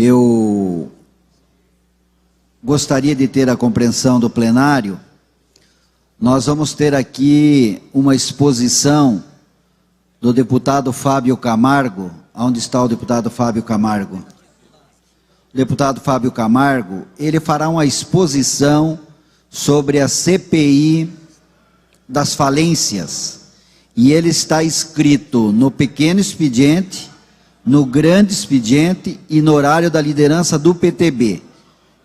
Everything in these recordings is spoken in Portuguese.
Eu gostaria de ter a compreensão do plenário. Nós vamos ter aqui uma exposição do deputado Fábio Camargo. Onde está o deputado Fábio Camargo? O deputado Fábio Camargo, ele fará uma exposição sobre a CPI das falências. E ele está inscrito no pequeno expediente, no grande expediente e no horário da liderança do PTB.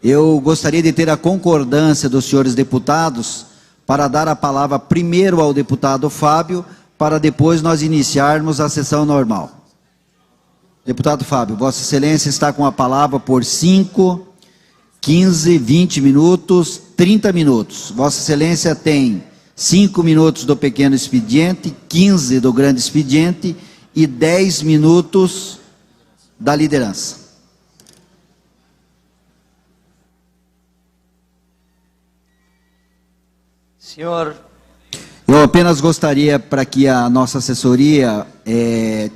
Eu gostaria de ter a concordância dos senhores deputados para dar a palavra primeiro ao deputado Fábio, para depois nós iniciarmos a sessão normal. Deputado Fábio, Vossa Excelência está com a palavra por 5, 15, 20 minutos, 30 minutos. Vossa Excelência tem 5 minutos do pequeno expediente, 15 do grande expediente e 10 minutos da liderança. Senhor... Eu apenas gostaria, para que a nossa assessoria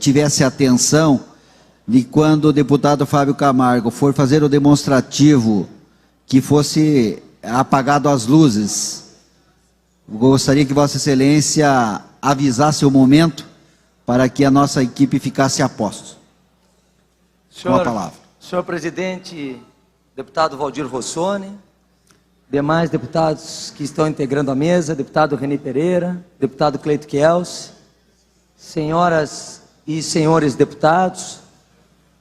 tivesse atenção, de quando o deputado Fábio Camargo for fazer o demonstrativo, que fosse apagado as luzes. Gostaria que Vossa Excelência avisasse o momento para que a nossa equipe ficasse a posto. Com a palavra. Senhor presidente, deputado Valdir Rossoni, demais deputados que estão integrando a mesa, deputado Reni Pereira, deputado Cleito Kielce, senhoras e senhores deputados,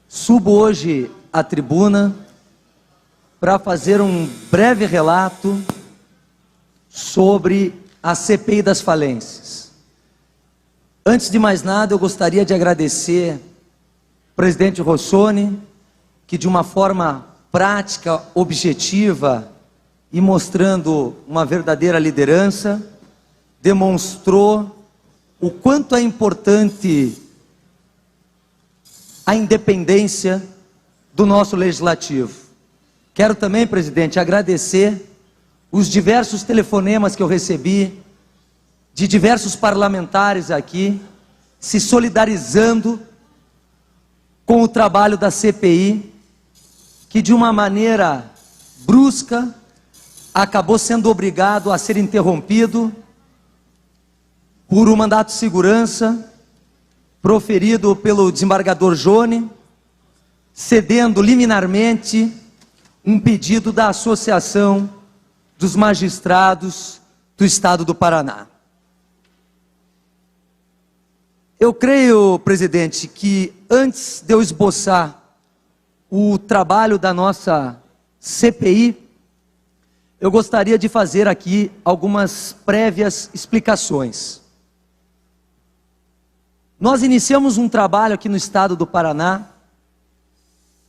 subo hoje à tribuna para fazer um breve relato sobre a CPI das falências. Antes de mais nada, eu gostaria de agradecer ao presidente Rossoni, que de uma forma prática, objetiva e mostrando uma verdadeira liderança, demonstrou o quanto é importante a independência do nosso legislativo. Quero também, presidente, agradecer os diversos telefonemas que eu recebi de diversos parlamentares aqui, se solidarizando com o trabalho da CPI, que de uma maneira brusca acabou sendo obrigado a ser interrompido por um mandato de segurança proferido pelo desembargador Jone, cedendo liminarmente um pedido da Associação dos Magistrados do Estado do Paraná. Eu creio, presidente, que antes de eu esboçar o trabalho da nossa CPI, eu gostaria de fazer aqui algumas prévias explicações. Nós iniciamos um trabalho aqui no estado do Paraná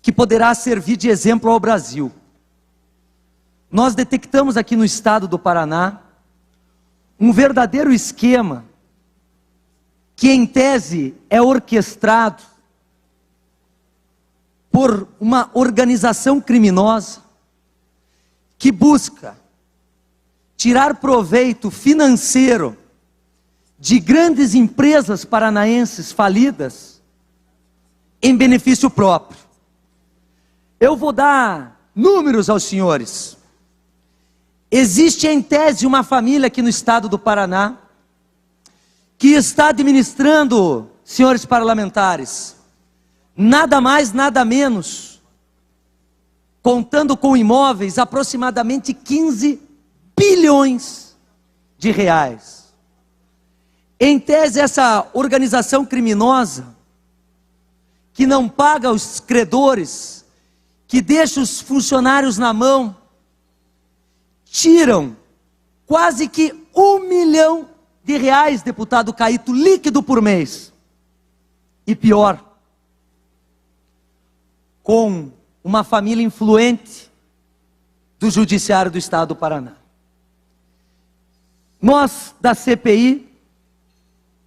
que poderá servir de exemplo ao Brasil. Nós detectamos aqui no estado do Paraná um verdadeiro esquema que, em tese, é orquestrado por uma organização criminosa que busca tirar proveito financeiro de grandes empresas paranaenses falidas em benefício próprio. Eu vou dar números aos senhores. Existe em tese uma família aqui no estado do Paraná que está administrando, senhores parlamentares, nada mais, nada menos, contando com imóveis, aproximadamente 15 bilhões de reais. Em tese, essa organização criminosa, que não paga os credores, que deixa os funcionários na mão, tiram quase que R$1 milhão, deputado Caíto, líquido por mês. E pior, com uma família influente do Judiciário do Estado do Paraná. Nós, da CPI,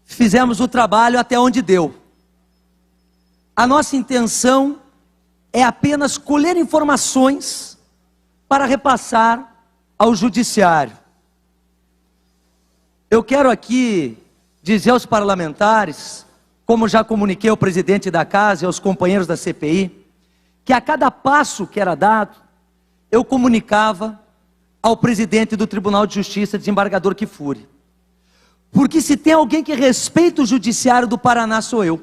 fizemos o trabalho até onde deu. A nossa intenção é apenas colher informações para repassar ao Judiciário. Eu quero aqui dizer aos parlamentares, como já comuniquei ao presidente da casa e aos companheiros da CPI, que a cada passo que era dado, eu comunicava ao presidente do Tribunal de Justiça, desembargador Kfouri. Porque se tem alguém que respeita o judiciário do Paraná, sou eu.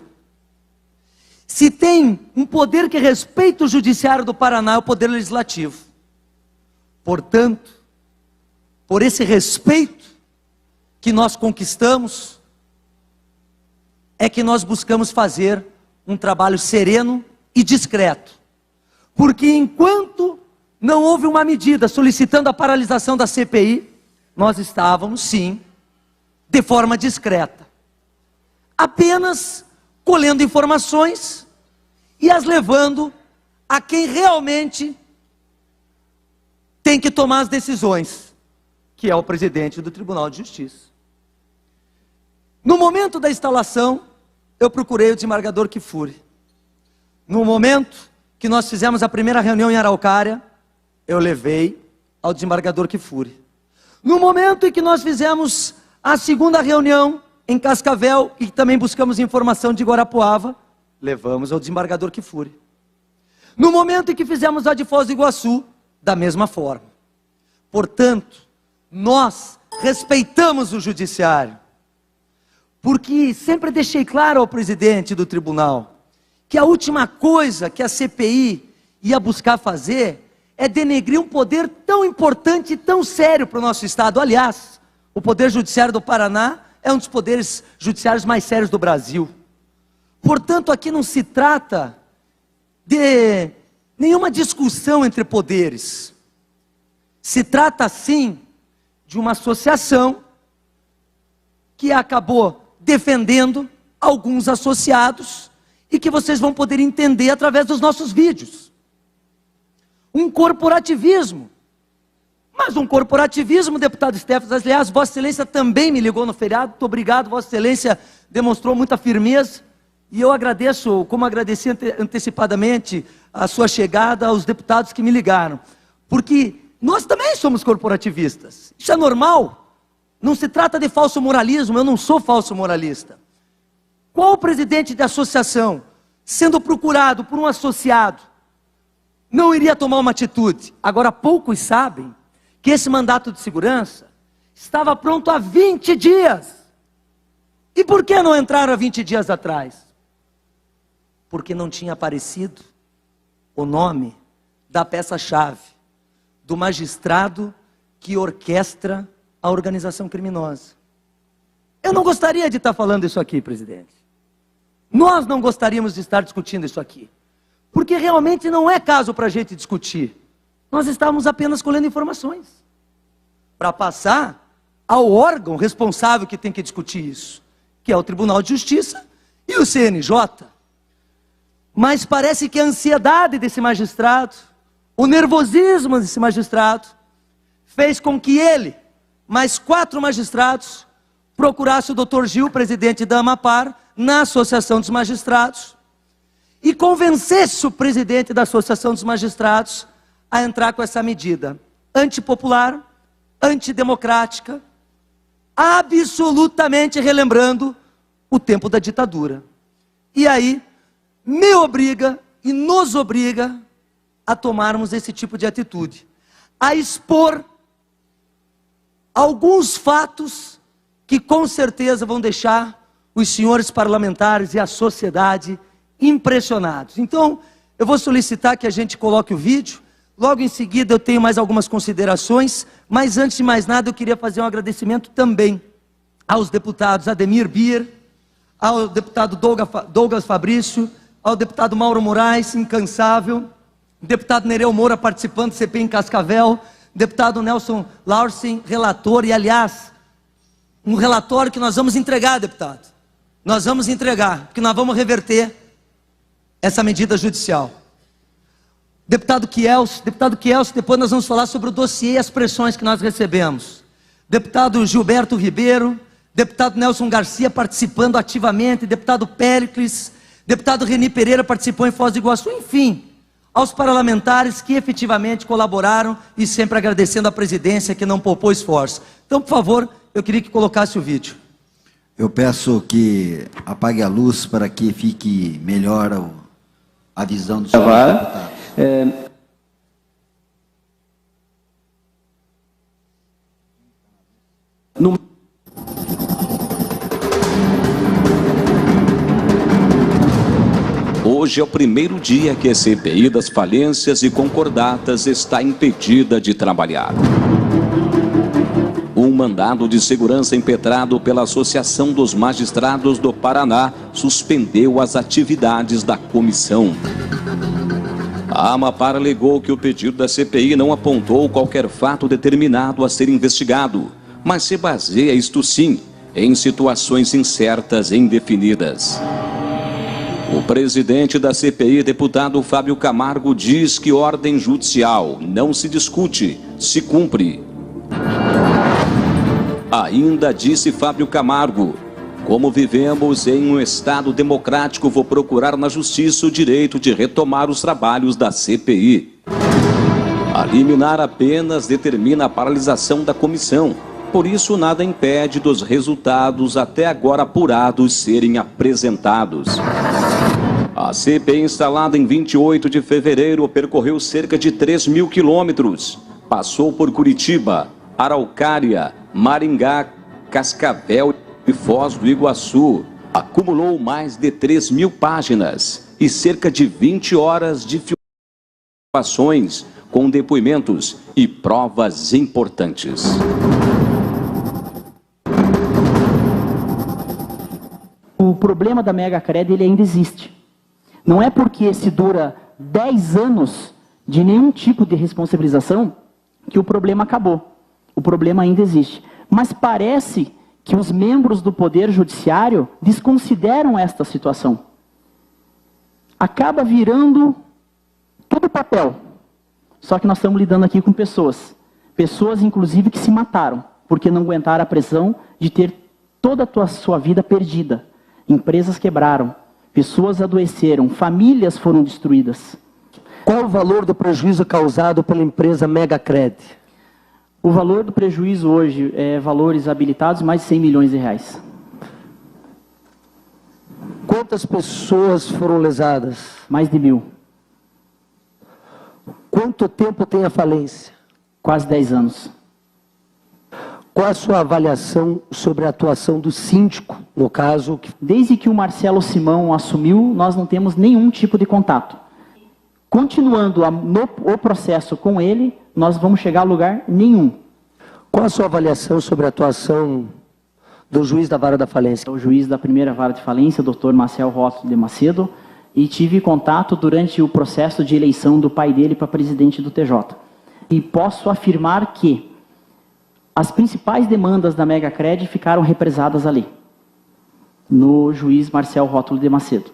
Se tem um poder que respeita o judiciário do Paraná, é o poder legislativo. Portanto, por esse respeito que nós conquistamos, é que nós buscamos fazer um trabalho sereno e discreto. Porque enquanto não houve uma medida solicitando a paralisação da CPI, nós estávamos, sim, de forma discreta, apenas colhendo informações e as levando a quem realmente tem que tomar as decisões, que é o presidente do Tribunal de Justiça. No momento da instalação, eu procurei o desembargador Kfouri. No momento que nós fizemos a primeira reunião em Araucária, eu levei ao desembargador Kfouri. No momento em que nós fizemos a segunda reunião em Cascavel, e também buscamos informação de Guarapuava, levamos ao desembargador Kfouri. No momento em que fizemos a de Foz do Iguaçu, da mesma forma. Portanto, nós respeitamos o judiciário, porque sempre deixei claro ao presidente do tribunal, que a última coisa que a CPI ia buscar fazer, é denegrir um poder tão importante e tão sério para o nosso Estado. Aliás, o Poder Judiciário do Paraná é um dos poderes judiciários mais sérios do Brasil. Portanto, aqui não se trata de nenhuma discussão entre poderes. Se trata, sim, de uma associação que acabou defendendo alguns associados e que vocês vão poder entender através dos nossos vídeos. Um corporativismo. Mas um corporativismo, deputado Stefanos, aliás, Vossa Excelência também me ligou no feriado, muito obrigado, Vossa Excelência demonstrou muita firmeza, e eu agradeço, como agradeci antecipadamente a sua chegada aos deputados que me ligaram, porque nós também somos corporativistas, isso é normal, não se trata de falso moralismo, eu não sou falso moralista. Qual presidente de associação, sendo procurado por um associado, não iria tomar uma atitude? Agora, poucos sabem que esse mandato de segurança estava pronto há 20 dias. E por que não entraram há 20 dias atrás? Porque não tinha aparecido o nome da peça-chave, do magistrado que orquestra a organização criminosa. Eu não gostaria de estar falando isso aqui, presidente. Nós não gostaríamos de estar discutindo isso aqui. Porque realmente não é caso para a gente discutir. Nós estávamos apenas colhendo informações para passar ao órgão responsável que tem que discutir isso, que é o Tribunal de Justiça e o CNJ. Mas parece que a ansiedade desse magistrado, o nervosismo desse magistrado, fez com que ele, mais 4 magistrados, procurasse o Dr. Gil, presidente da AMAPAR, na Associação dos Magistrados, e convencesse o presidente da Associação dos Magistrados a entrar com essa medida antipopular, antidemocrática, absolutamente relembrando o tempo da ditadura. E aí, me obriga e nos obriga a tomarmos esse tipo de atitude, a expor alguns fatos que com certeza vão deixar os senhores parlamentares e a sociedade impressionados. Então, eu vou solicitar que a gente coloque o vídeo. Logo em seguida eu tenho mais algumas considerações, mas antes de mais nada eu queria fazer um agradecimento também aos deputados Ademir Bier, ao deputado Douglas Fabrício, ao deputado Mauro Moraes, incansável, deputado Nereu Moura participando do CPI em Cascavel, deputado Nelson Larsen, relator, e aliás, um relatório que nós vamos entregar, deputado. Nós vamos entregar, porque nós vamos reverter essa medida judicial. Deputado Kielce, depois nós vamos falar sobre o dossiê e as pressões que nós recebemos. Deputado Gilberto Ribeiro, deputado Nelson Garcia participando ativamente, deputado Péricles, deputado Reni Pereira participou em Foz do Iguaçu, enfim, aos parlamentares que efetivamente colaboraram e sempre agradecendo a presidência que não poupou esforço. Então, por favor, eu queria que colocasse o vídeo. Eu peço que apague a luz para que fique melhor a visão do senhor deputado. Hoje é o primeiro dia que a CPI das falências e concordatas está impedida de trabalhar. Um mandado de segurança impetrado pela Associação dos Magistrados do Paraná suspendeu as atividades da comissão. A Amapar alegou que o pedido da CPI não apontou qualquer fato determinado a ser investigado, mas se baseia, isto sim, em situações incertas e indefinidas. O presidente da CPI, deputado Fábio Camargo, diz que ordem judicial não se discute, se cumpre. Ainda disse Fábio Camargo: como vivemos em um Estado democrático, vou procurar na Justiça o direito de retomar os trabalhos da CPI. A liminar apenas determina a paralisação da comissão, por isso nada impede dos resultados até agora apurados serem apresentados. A CPI, instalada em 28 de fevereiro, percorreu cerca de 3.000 quilômetros. Passou por Curitiba, Araucária, Maringá, Cascavel e Foz do Iguaçu. Acumulou mais de 3.000 páginas e cerca de 20 horas de filmações com depoimentos e provas importantes. O problema da Megacred, ele ainda existe. Não é porque se dura 10 anos de nenhum tipo de responsabilização que o problema acabou. O problema ainda existe. Mas parece que os membros do Poder Judiciário desconsideram esta situação. Acaba virando tudo papel. Só que nós estamos lidando aqui com pessoas. Pessoas, inclusive, que se mataram, porque não aguentaram a pressão de ter toda a sua vida perdida. Empresas quebraram, pessoas adoeceram, famílias foram destruídas. Qual o valor do prejuízo causado pela empresa Megacred? O valor do prejuízo hoje é valores habilitados mais de 100 milhões de reais. Quantas pessoas foram lesadas? Mais de 1.000. Quanto tempo tem a falência? Quase 10 anos. Qual a sua avaliação sobre a atuação do síndico, no caso? Desde que o Marcelo Simão assumiu, nós não temos nenhum tipo de contato. Continuando o processo com ele, nós vamos chegar a lugar nenhum. Qual a sua avaliação sobre a atuação do juiz da vara da falência? O juiz da primeira vara de falência, o Dr. Marcel Rótulo de Macedo, e tive contato durante o processo de eleição do pai dele para presidente do TJ. E posso afirmar que as principais demandas da Megacred ficaram represadas ali, no juiz Marcel Rótulo de Macedo.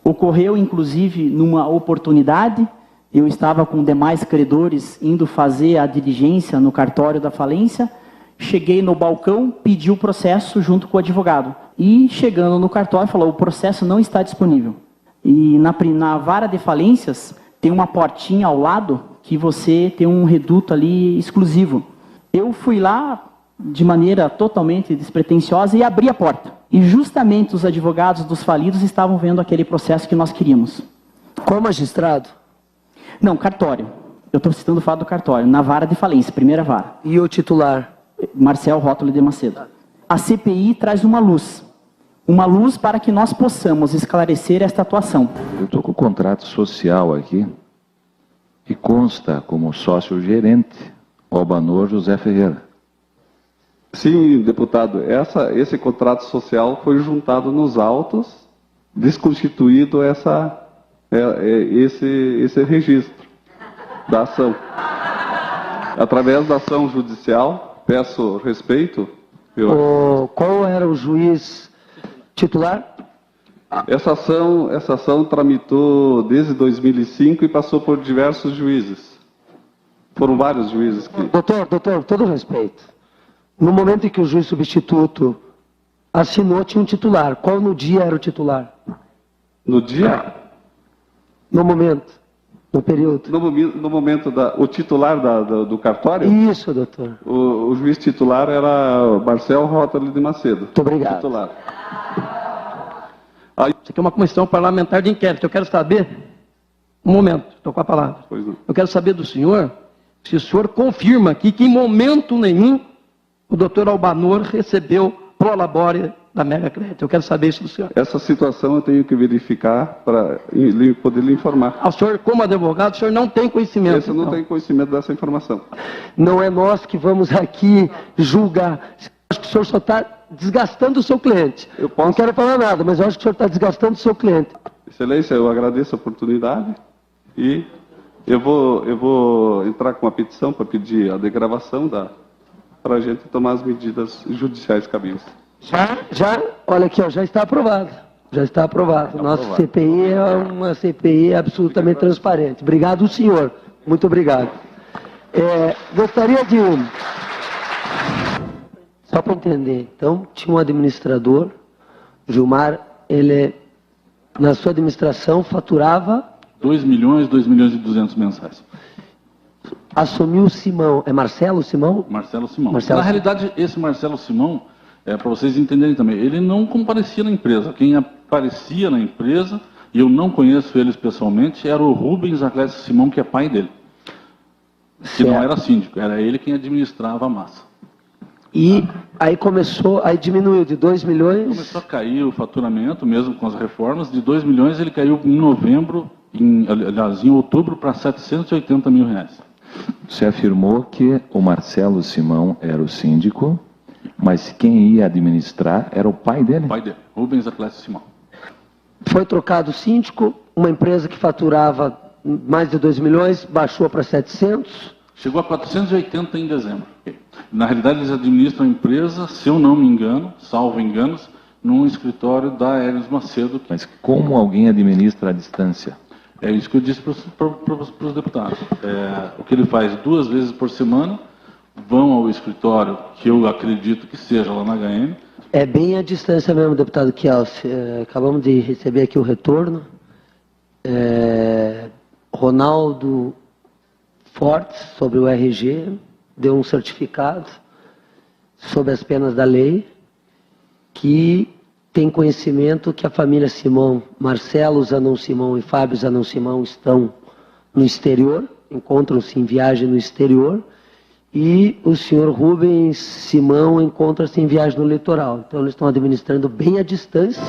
Ocorreu, inclusive, numa oportunidade, eu estava com demais credores indo fazer a diligência no cartório da falência, cheguei no balcão, pedi o processo junto com o advogado. E chegando no cartório, falou: o processo não está disponível. E na vara de falências, tem uma portinha ao lado que você tem um reduto ali exclusivo. Eu fui lá de maneira totalmente despretensiosa e abri a porta. E justamente os advogados dos falidos estavam vendo aquele processo que nós queríamos. Qual magistrado? Não, cartório. Eu estou citando o fato do cartório, na vara de falência, primeira vara. E o titular? Marcel Rótulo de Macedo. A CPI traz uma luz para que nós possamos esclarecer esta atuação. Eu estou com o contrato social aqui e consta como sócio-gerente Albanor José Ferreira. Sim, deputado, esse contrato social foi juntado nos autos, desconstituído esse registro da ação. Através da ação judicial, peço respeito. Qual era o juiz titular? Essa ação tramitou desde 2005 e passou por diversos juízes. Foram vários juízes que... Doutor, todo respeito. No momento em que o juiz substituto assinou, tinha um titular. Qual no dia era o titular? No dia? No momento. No período. No momento o titular do cartório? Isso, doutor. O juiz titular era Marcel Rótulo de Macedo. Muito obrigado. Titular. Isso aqui é uma comissão parlamentar de inquérito. Eu quero saber Um momento, estou com a palavra. Pois não. Eu quero saber do senhor se o senhor confirma aqui que em momento nenhum o doutor Albanor recebeu prolabore da Mega Crédito. Eu quero saber isso do senhor. Essa situação eu tenho que verificar para poder lhe informar. O senhor, como advogado, o senhor não tem conhecimento. Esse eu não então. tenho conhecimento dessa informação. Não é nós que vamos aqui julgar. Acho que o senhor só está desgastando o seu cliente. Eu posso- Não quero falar nada, mas eu acho que o senhor está desgastando o seu cliente. Excelência, eu agradeço a oportunidade e eu vou entrar com uma petição para pedir a degravação para a gente tomar as medidas judiciais cabíveis. Olha aqui, ó, já está aprovado. Já está aprovado. Nossa CPI é uma CPI absolutamente transparente. Obrigado, senhor. Muito obrigado. Gostaria de... Só para entender. Então, tinha um administrador, Gilmar, ele, na sua administração, faturava... 2 milhões e 200 mensais. Assumiu o Simão. É Marcelo Simão? Marcelo Simão. Marcelo Na realidade, esse Marcelo Simão, para vocês entenderem também, ele não comparecia na empresa. Quem aparecia na empresa, e eu não conheço eles pessoalmente, era o Rubens Aclésio Simão, que é pai dele. Que não era síndico, era ele quem administrava a massa. E aí aí diminuiu de 2 milhões... Começou a cair o faturamento, mesmo com as reformas, de 2 milhões ele caiu em novembro, em outubro, para 780 mil reais. Você afirmou que o Marcelo Simão era o síndico, mas quem ia administrar era o pai dele? O pai dele, Rubens Aclésio Simão. Foi trocado o síndico, uma empresa que faturava mais de 2 milhões, baixou para 700. Chegou a 480 em dezembro. Na realidade, eles administram a empresa, se eu não me engano, salvo enganos, num escritório da Hermes Macedo. Mas como alguém administra à distância? É isso que eu disse para os deputados. O que ele faz 2 vezes por semana, vão ao escritório, que eu acredito que seja lá na HM. É bem à distância mesmo, deputado Kielce. Acabamos de receber aqui o retorno. Ronaldo Fortes, sobre o RG, deu um certificado sobre as penas da lei, que tem conhecimento que a família Simão, Marcelo Zanon Simão e Fábio Zanon Simão estão no exterior, encontram-se em viagem no exterior, e o senhor Rubens Simão encontra-se em viagem no litoral. Então eles estão administrando bem à distância.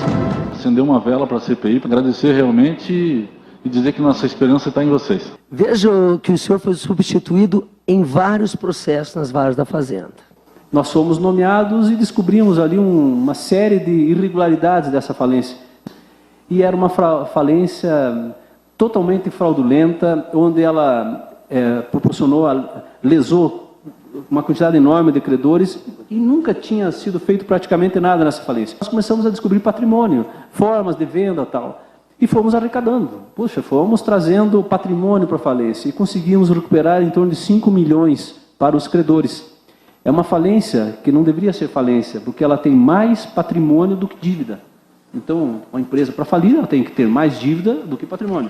Acender uma vela para a CPI, para agradecer realmente e dizer que nossa esperança está em vocês. Veja que o senhor foi substituído em vários processos nas varas da Fazenda. Nós fomos nomeados e descobrimos ali uma série de irregularidades dessa falência. E era uma falência totalmente fraudulenta, onde ela lesou uma quantidade enorme de credores e nunca tinha sido feito praticamente nada nessa falência. Nós começamos a descobrir patrimônio, formas de venda e tal. E fomos arrecadando. Puxa, fomos trazendo patrimônio para a falência e conseguimos recuperar em torno de 5 milhões para os credores. É uma falência que não deveria ser falência, porque ela tem mais patrimônio do que dívida. Então, uma empresa para falir, ela tem que ter mais dívida do que patrimônio.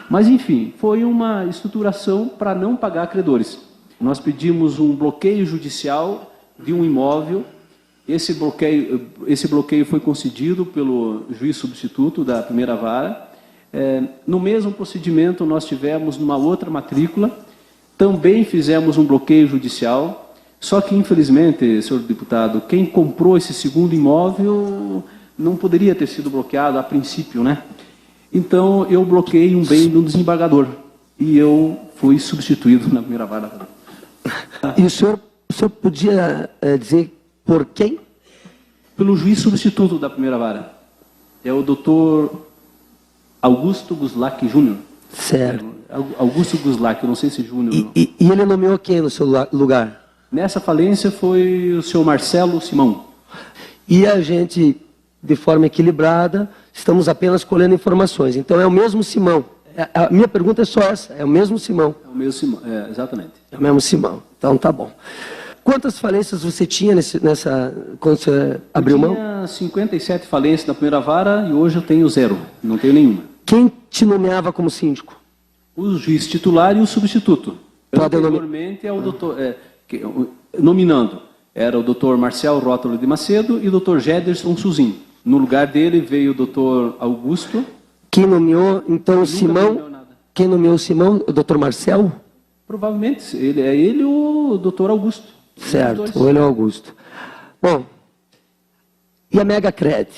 Mas, enfim, foi uma estruturação para não pagar credores. Nós pedimos um bloqueio judicial de um imóvel. Esse bloqueio foi concedido pelo juiz substituto da primeira vara. No mesmo procedimento, nós tivemos numa outra matrícula, também fizemos um bloqueio judicial, só que, infelizmente, senhor deputado, quem comprou esse segundo imóvel não poderia ter sido bloqueado a princípio, né? Então, eu bloqueei um bem do desembargador e eu fui substituído na primeira vara. E o senhor podia dizer por quem? Pelo juiz substituto da primeira vara. É o doutor Augusto Guslac Júnior. Certo. Augusto Guslac, eu não sei se Júnior. E ele nomeou quem no seu lugar? Nessa falência foi o senhor Marcelo Simão. E a gente, de forma equilibrada, estamos apenas colhendo informações. Então é o mesmo Simão. A minha pergunta é só essa, é o mesmo Simão. É o mesmo Simão, exatamente. É o mesmo Simão. Então tá bom. Quantas falências você tinha quando você abriu mão? Eu tinha 57 falências na primeira vara e hoje eu tenho 0, não tenho nenhuma. Quem te nomeava como síndico? O juiz titular e o substituto. Anteriormente é o doutor, nominando, era o doutor Marcel Rótulo de Macedo e o doutor Gederson Suzin. No lugar dele veio o doutor Augusto. Que nomeou, então, o Simão Quem nomeou o Simão? O doutor Marcel? Provavelmente, ele ou o doutor Augusto. Certo, ou ele é o Augusto. Bom, e a Megacred?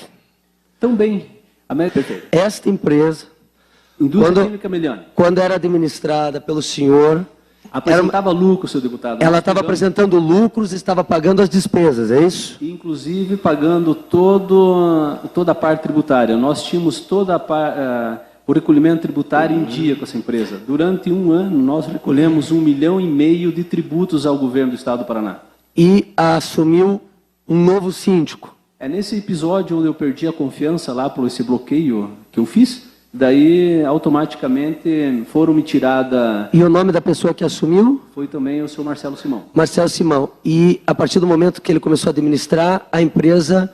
Também. A Megacred. Esta empresa, Indústria Química Meliani, quando era administrada pelo senhor... Apresentava lucro, seu deputado. Ela estava apresentando lucros e estava pagando as despesas, é isso? Inclusive pagando toda a parte tributária. Nós tínhamos o recolhimento tributário em dia com essa empresa. Durante um ano, nós recolhemos 1,5 milhão de tributos ao governo do Estado do Paraná. E assumiu um novo síndico. É nesse episódio onde eu perdi a confiança lá por esse bloqueio que eu fiz. Daí, automaticamente, foram me tirada... E o nome da pessoa que assumiu? Foi também o senhor Marcelo Simão. Marcelo Simão. E, a partir do momento que ele começou a administrar, a empresa,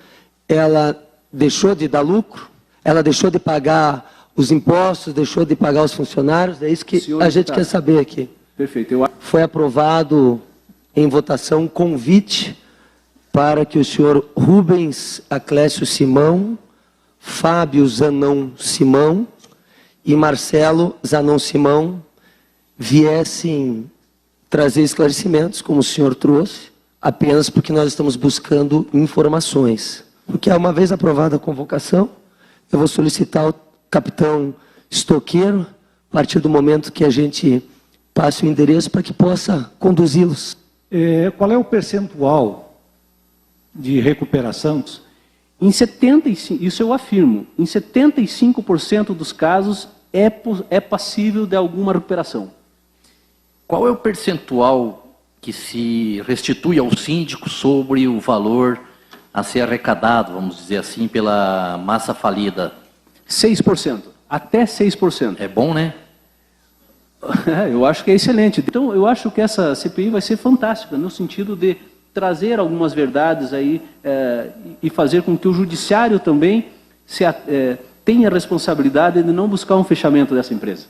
ela deixou de dar lucro, ela deixou de pagar os impostos, deixou de pagar os funcionários, é isso que a gente quer saber aqui. Perfeito. Foi aprovado em votação um convite para que o senhor Rubens Aclésio Simão, Fábio Zanon Simão e Marcelo Zanon Simão viessem trazer esclarecimentos, como o senhor trouxe, apenas porque nós estamos buscando informações. Porque uma vez aprovada a convocação, eu vou solicitar o capitão estoqueiro, a partir do momento que a gente passe o endereço para que possa conduzi-los. Qual é o percentual de recuperação? Em 75%, isso eu afirmo, em 75% dos casos é passível de alguma recuperação. Qual é o percentual que se restitui ao síndico sobre o valor a ser arrecadado, vamos dizer assim, pela massa falida? 6%, até 6%. É bom, né? Eu acho que é excelente. Então, eu acho que essa CPI vai ser fantástica, no sentido de trazer algumas verdades aí e fazer com que o judiciário também tenha a responsabilidade de não buscar um fechamento dessa empresa.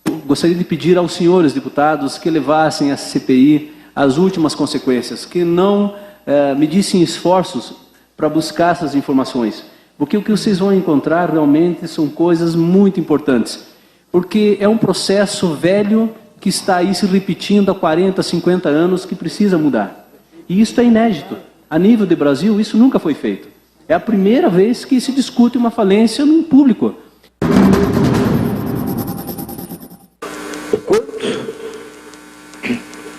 Eu gostaria de pedir aos senhores deputados que levassem essa CPI às últimas consequências, que não medissem esforços para buscar essas informações, porque o que vocês vão encontrar realmente são coisas muito importantes, porque é um processo velho que está aí se repetindo há 40, 50 anos que precisa mudar. E isso é inédito. A nível de Brasil, isso nunca foi feito. É a primeira vez que se discute uma falência no público. Quanto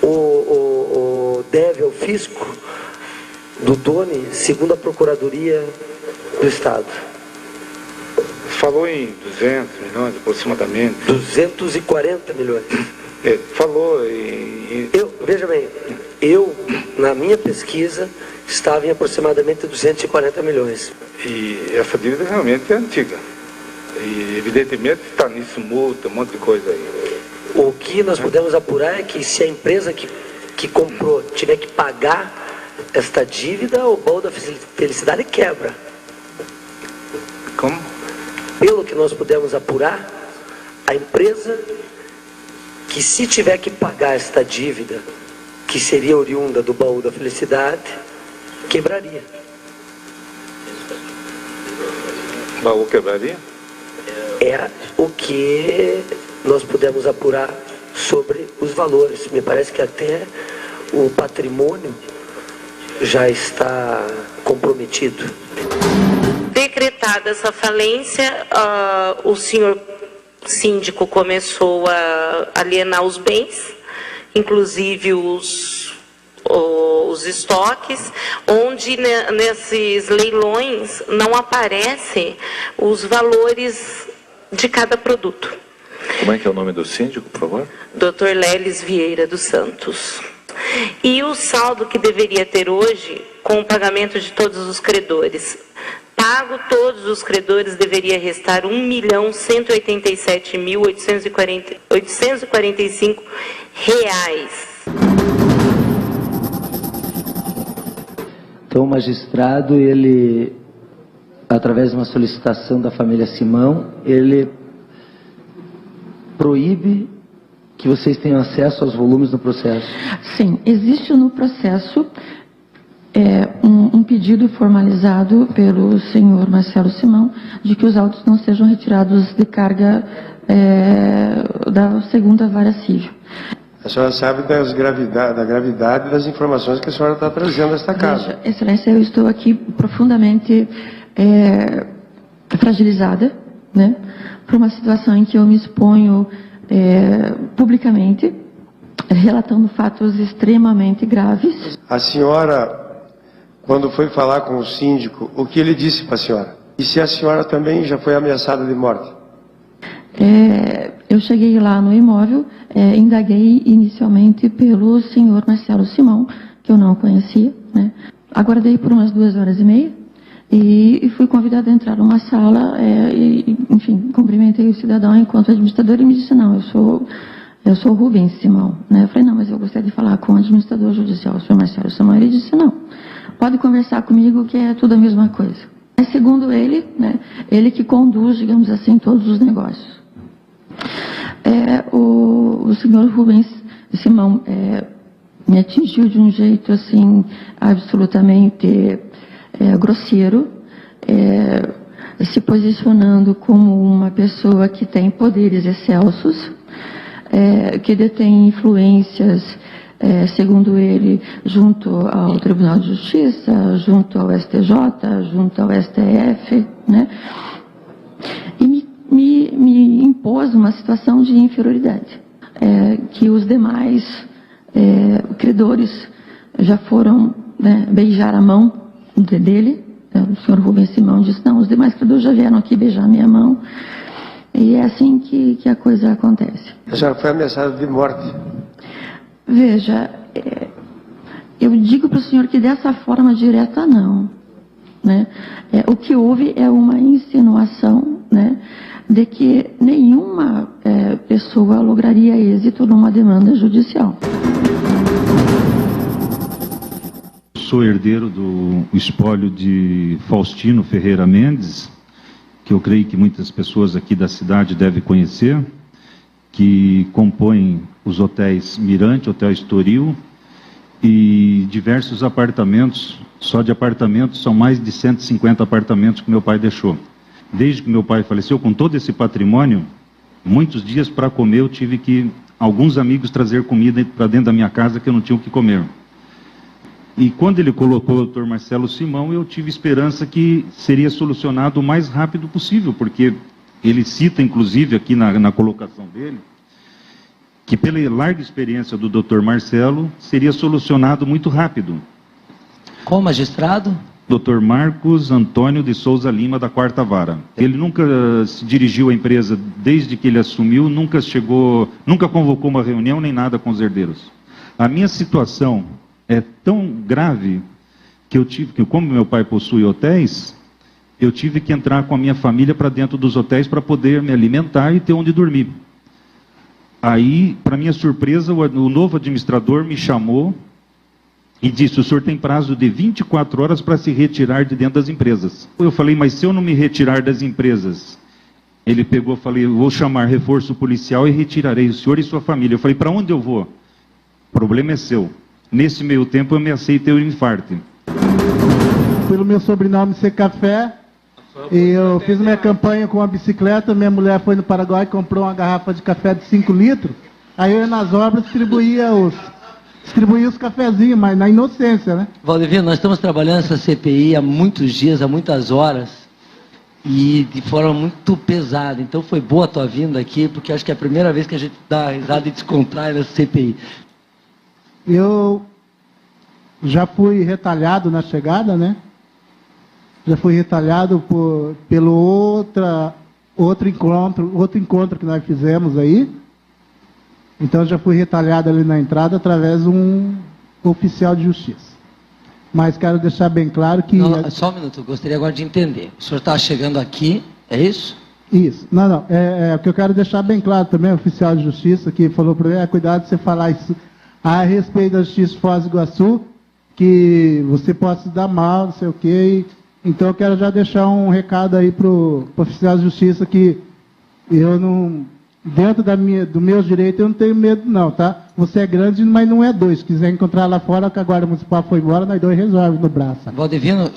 o deve ao fisco do Doni, segundo a Procuradoria do Estado? Falou em 200 milhões aproximadamente. 240 milhões. Falou Veja bem, na minha pesquisa, estava em aproximadamente 240 milhões. E essa dívida realmente é antiga. E evidentemente está nisso multa, um monte de coisa aí. O que nós podemos apurar é que se a empresa que comprou tiver que pagar esta dívida, o baú da felicidade quebra. Como? Pelo que nós pudemos apurar, a empresa que se tiver que pagar esta dívida, que seria oriunda do baú da felicidade, quebraria. O baú quebraria? É o que nós pudemos apurar sobre os valores. Me parece que até o patrimônio já está comprometido. Decretada essa falência, o senhor síndico começou a alienar os bens, inclusive os estoques, onde nesses leilões não aparecem os valores de cada produto. Como é que é o nome do síndico, por favor? Dr. Lelis Vieira dos Santos. E o saldo que deveria ter hoje, com o pagamento de todos os credores, pago todos os credores, deveria restar R$ 1.187.845. Então, o magistrado, ele, através de uma solicitação da família Simão, ele proíbe que vocês tenham acesso aos volumes do processo. Sim, existe no processo um pedido formalizado pelo senhor Marcelo Simão de que os autos não sejam retirados de carga da segunda vara civil. A senhora sabe da gravidade das informações que a senhora está trazendo a esta casa. Veja, Excelência, eu estou aqui profundamente fragilizada, né, por uma situação em que eu me exponho publicamente, relatando fatos extremamente graves. A senhora, quando foi falar com o síndico, o que ele disse para a senhora? E se a senhora também já foi ameaçada de morte? Eu cheguei lá no imóvel, indaguei inicialmente pelo senhor Marcelo Simão, que eu não conhecia, né? Aguardei por umas 2h30 e fui convidada a entrar numa sala, enfim, cumprimentei o cidadão enquanto administrador e me disse, não, eu sou Rubens Simão, né? Eu falei, não, mas eu gostaria de falar com o administrador judicial, o senhor Marcelo Simão. Ele disse, não, pode conversar comigo que é tudo a mesma coisa. Mas segundo ele, né, ele que conduz, digamos assim, todos os negócios. O senhor Rubens Simão me atingiu de um jeito assim absolutamente grosseiro, se posicionando como uma pessoa que tem poderes excelsos, que detém influências, segundo ele, junto ao Tribunal de Justiça, junto ao STJ, junto ao STF, né? E me impôs uma situação de inferioridade, que os demais credores já foram, né, beijar a mão dele. O senhor Rubens Simão disse, não, os demais credores já vieram aqui beijar minha mão. E é assim que a coisa acontece. A senhora foi ameaçada de morte? Veja, eu digo para o senhor que dessa forma direta não, né? O que houve é uma insinuação, né, de que nenhuma pessoa lograria êxito numa demanda judicial. Sou herdeiro do espólio de Faustino Ferreira Mendes, que eu creio que muitas pessoas aqui da cidade devem conhecer, que compõem os hotéis Mirante, Hotel Estoril e diversos apartamentos. Só de apartamentos são mais de 150 apartamentos que meu pai deixou. Desde que meu pai faleceu, com todo esse patrimônio, muitos dias para comer eu tive que alguns amigos trazer comida para dentro da minha casa que eu não tinha o que comer. E quando ele colocou o Dr. Marcelo Simão, eu tive esperança que seria solucionado o mais rápido possível, porque ele cita, inclusive, aqui na colocação dele, que pela larga experiência do Dr. Marcelo, seria solucionado muito rápido. Qual magistrado? Dr. Marcos Antônio de Souza Lima, da 4ª Vara. Ele nunca se dirigiu à empresa desde que ele assumiu, nunca convocou uma reunião nem nada com os herdeiros. A minha situação é tão grave que como meu pai possui hotéis, eu tive que entrar com a minha família para dentro dos hotéis para poder me alimentar e ter onde dormir. Aí, para minha surpresa, o novo administrador me chamou e disse, o senhor tem prazo de 24 horas para se retirar de dentro das empresas. Eu falei, mas se eu não me retirar das empresas? Ele pegou e falou, vou chamar reforço policial e retirarei o senhor e sua família. Eu falei, para onde eu vou? O problema é seu. Nesse meio tempo eu me aceitei o infarto. Pelo meu sobrenome ser Café, eu fiz minha campanha com uma bicicleta, minha mulher foi no Paraguai e comprou uma garrafa de café de 5 litros, aí eu ia nas obras distribuía os cafezinhos, mas na inocência, né? Valdivino, nós estamos trabalhando essa CPI há muitos dias, há muitas horas, e de forma muito pesada. Então foi boa a tua vinda aqui, porque acho que é a primeira vez que a gente dá risada e descontrai nessa CPI. Eu já fui retalhado na chegada, né? Já fui retalhado pelo outro encontro que nós fizemos aí. Então já fui retalhado ali na entrada através de um oficial de justiça. Mas quero deixar bem claro que... Não, só um minuto, eu gostaria agora de entender. O senhor está chegando aqui, é isso? Isso. Não. O que eu quero deixar bem claro também, o oficial de justiça que falou para mim, cuidado de você falar isso a respeito da Justiça de Foz do Iguaçu, que você possa se dar mal, não sei o quê. Então eu quero já deixar um recado aí para o oficial de justiça que eu dentro do meu direito, eu não tenho medo não, tá? Você é grande, mas não é dois. Se quiser encontrar lá fora, que a Guarda Municipal foi embora, nós dois resolve no braço. Valdivino,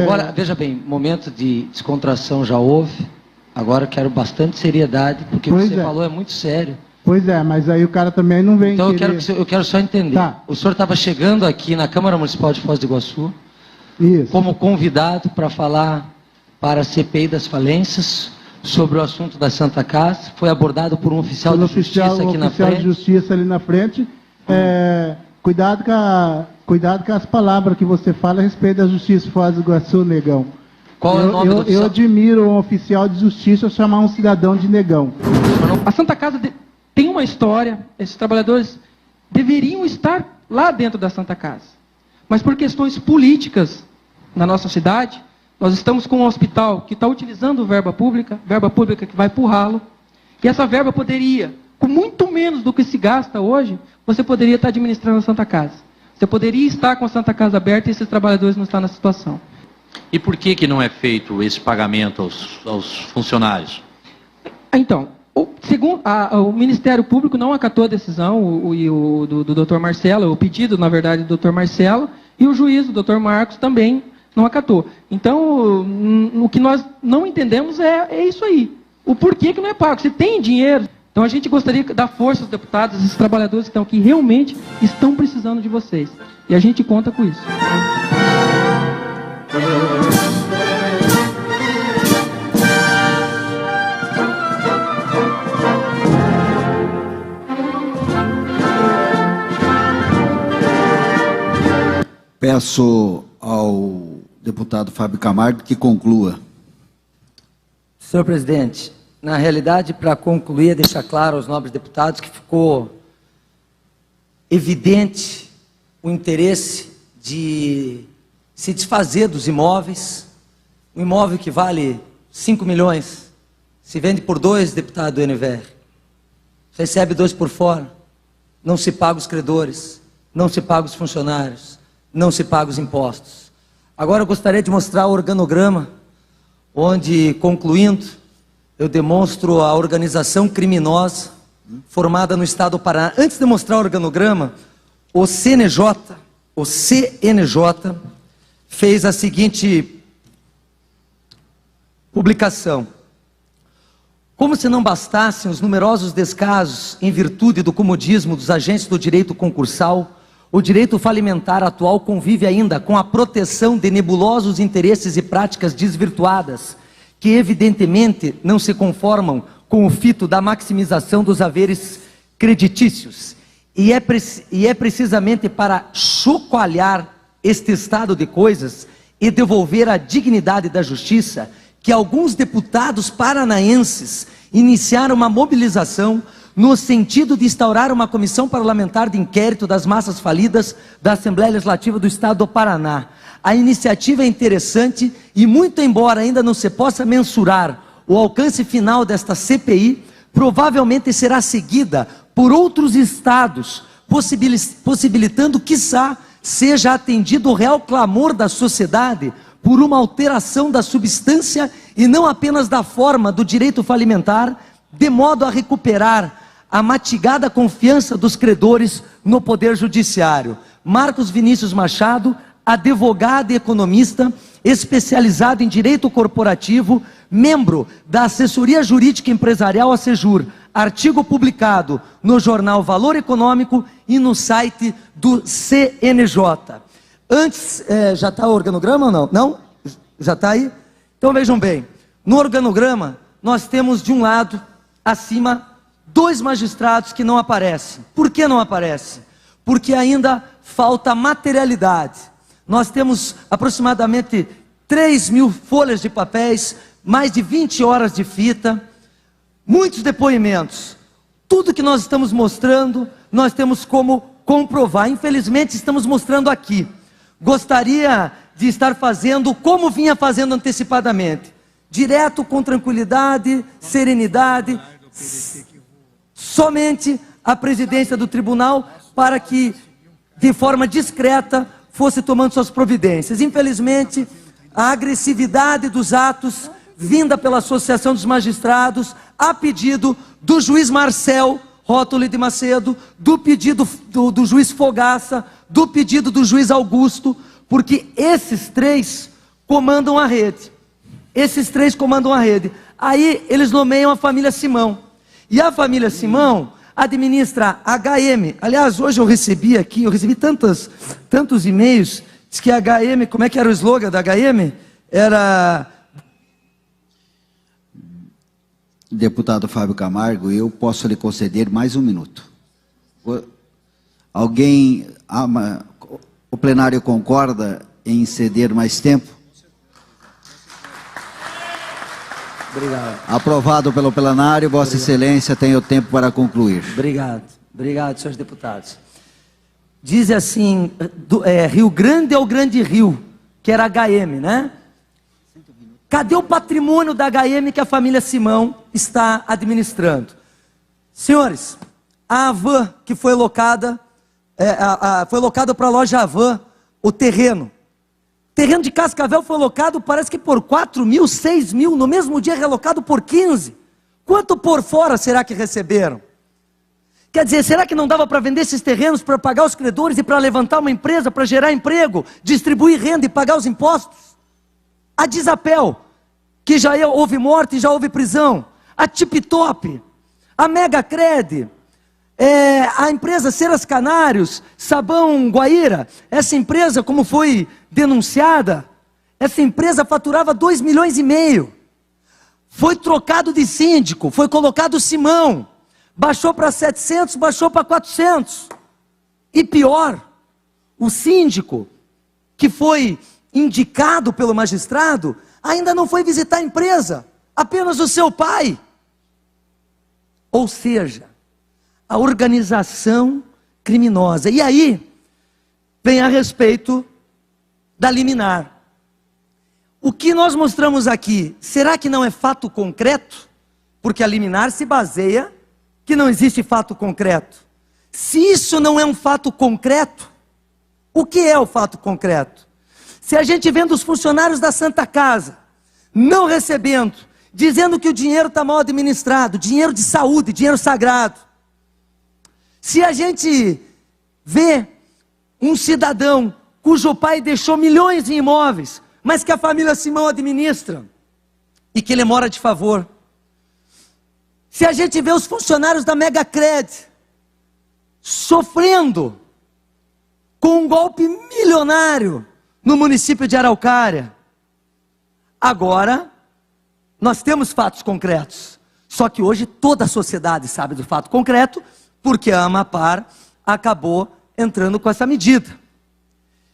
agora, veja bem, momento de descontração já houve, agora eu quero bastante seriedade, porque o que você falou é muito sério. Pois é, mas aí o cara também não vem Então eu quero só entender. Tá. O senhor estava chegando aqui na Câmara Municipal de Foz do Iguaçu, como convidado para falar para a CPI das falências, sobre o assunto da Santa Casa, foi abordado por um oficial de justiça aqui na frente. Oficial de justiça ali na frente. Cuidado com as palavras que você fala a respeito da justiça de Foz do Iguaçu, negão. Qual é o nome do oficial? Eu admiro um oficial de justiça chamar um cidadão de negão. A Santa Casa tem uma história, esses trabalhadores deveriam estar lá dentro da Santa Casa. Mas por questões políticas na nossa cidade, nós estamos com um hospital que está utilizando verba pública que vai para o ralo, e essa verba poderia, com muito menos do que se gasta hoje, você poderia estar administrando a Santa Casa. Você poderia estar com a Santa Casa aberta e esses trabalhadores não estão na situação. E por que não é feito esse pagamento aos funcionários? Então, o Ministério Público não acatou a decisão do Dr. Marcelo, o pedido, na verdade, do Dr. Marcelo, e o juiz, o Dr. Marcos, também não acatou. Então, o que nós não entendemos é isso aí. O porquê que não é pago. Se tem dinheiro, então a gente gostaria de dar força aos deputados, esses trabalhadores que estão aqui, realmente estão precisando de vocês. E a gente conta com isso. Peço ao deputado Fábio Camargo que conclua. Senhor presidente, na realidade, para concluir, deixar claro aos nobres deputados que ficou evidente o interesse de se desfazer dos imóveis. Um imóvel que vale 5 milhões, se vende por 2, deputado do NVR. Recebe 2 por fora, não se paga os credores, não se paga os funcionários, não se paga os impostos. Agora eu gostaria de mostrar o organograma, onde, concluindo, eu demonstro a organização criminosa formada no estado do Paraná. Antes de mostrar o organograma, o CNJ fez a seguinte publicação. Como se não bastassem os numerosos descasos em virtude do comodismo dos agentes do direito concursal, o direito falimentar atual convive ainda com a proteção de nebulosos interesses e práticas desvirtuadas, que evidentemente não se conformam com o fito da maximização dos haveres creditícios. E é precisamente para chocoalhar este estado de coisas e devolver a dignidade da justiça que alguns deputados paranaenses iniciaram uma mobilização no sentido de instaurar uma comissão parlamentar de inquérito das massas falidas da Assembleia Legislativa do Estado do Paraná. A iniciativa é interessante e, muito embora ainda não se possa mensurar o alcance final desta CPI, provavelmente será seguida por outros estados, possibilitando, quiçá, seja atendido o real clamor da sociedade por uma alteração da substância e não apenas da forma do direito falimentar, de modo a recuperar a matigada confiança dos credores no Poder Judiciário. Marcos Vinícius Machado, advogado e economista, especializado em direito corporativo, membro da Assessoria Jurídica Empresarial ASEJUR, artigo publicado no jornal Valor Econômico e no site do CNJ. Antes, já está o organograma ou não? Não? Já está aí? Então vejam bem, no organograma nós temos de um lado, acima, 2 magistrados que não aparecem. Por que não aparecem? Porque ainda falta materialidade. Nós temos aproximadamente 3.000 folhas de papéis, mais de 20 horas de fita, muitos depoimentos. Tudo que nós estamos mostrando, nós temos como comprovar. Infelizmente, estamos mostrando aqui. Gostaria de estar fazendo como vinha fazendo antecipadamente. Direto, com tranquilidade, serenidade, somente a presidência do tribunal, para que, de forma discreta, fosse tomando suas providências. Infelizmente, a agressividade dos atos vinda pela Associação dos Magistrados, a pedido do juiz Marcel Rótoli de Macedo, do pedido do juiz Fogaça, do pedido do juiz Augusto, porque esses três comandam a rede. Esses três comandam a rede. Aí eles nomeiam a família Simão. E a família Simão administra a HM. Aliás, hoje eu recebi tantos e-mails, diz que a HM, como é que era o slogan da HM? Era... Deputado Fábio Camargo, eu posso lhe conceder mais um minuto. Alguém, o plenário concorda em ceder mais tempo? Obrigado. Aprovado pelo plenário, Vossa Excelência tem o tempo para concluir. Obrigado, senhores deputados. Diz assim, Rio Grande é o grande rio, que era HM, né? Cadê o patrimônio da HM que a família Simão está administrando? Senhores, a Avan, que foi locada, foi locado para a loja Avan, o terreno. Terreno de Cascavel foi locado, parece que por 4 mil, 6 mil, no mesmo dia relocado por 15. Quanto por fora será que receberam? Quer dizer, será que não dava para vender esses terrenos para pagar os credores e para levantar uma empresa, para gerar emprego, distribuir renda e pagar os impostos? A Disapel, que já houve morte e já houve prisão. A Tip Top, a Megacred, a empresa Ceras Canários, Sabão Guaíra. Essa empresa, como foi denunciada, essa empresa faturava 2,5 milhões. Foi trocado de síndico, foi colocado Simão. Baixou para 700, baixou para 400. E pior, o síndico que foi indicado pelo magistrado, ainda não foi visitar a empresa, apenas o seu pai. Ou seja, a organização criminosa. E aí, vem a respeito da liminar. O que nós mostramos aqui, será que não é fato concreto? Porque a liminar se baseia que não existe fato concreto. Se isso não é um fato concreto, o que é o fato concreto? Se a gente vendo os funcionários da Santa Casa não recebendo, dizendo que o dinheiro está mal administrado, dinheiro de saúde, dinheiro sagrado. Se a gente vê um cidadão cujo pai deixou milhões em imóveis, mas que a família Simão administra e que ele mora de favor. Se a gente vê os funcionários da Megacred sofrendo com um golpe milionário no município de Araucária. Agora, nós temos fatos concretos. Só que hoje toda a sociedade sabe do fato concreto, porque a Amapar acabou entrando com essa medida.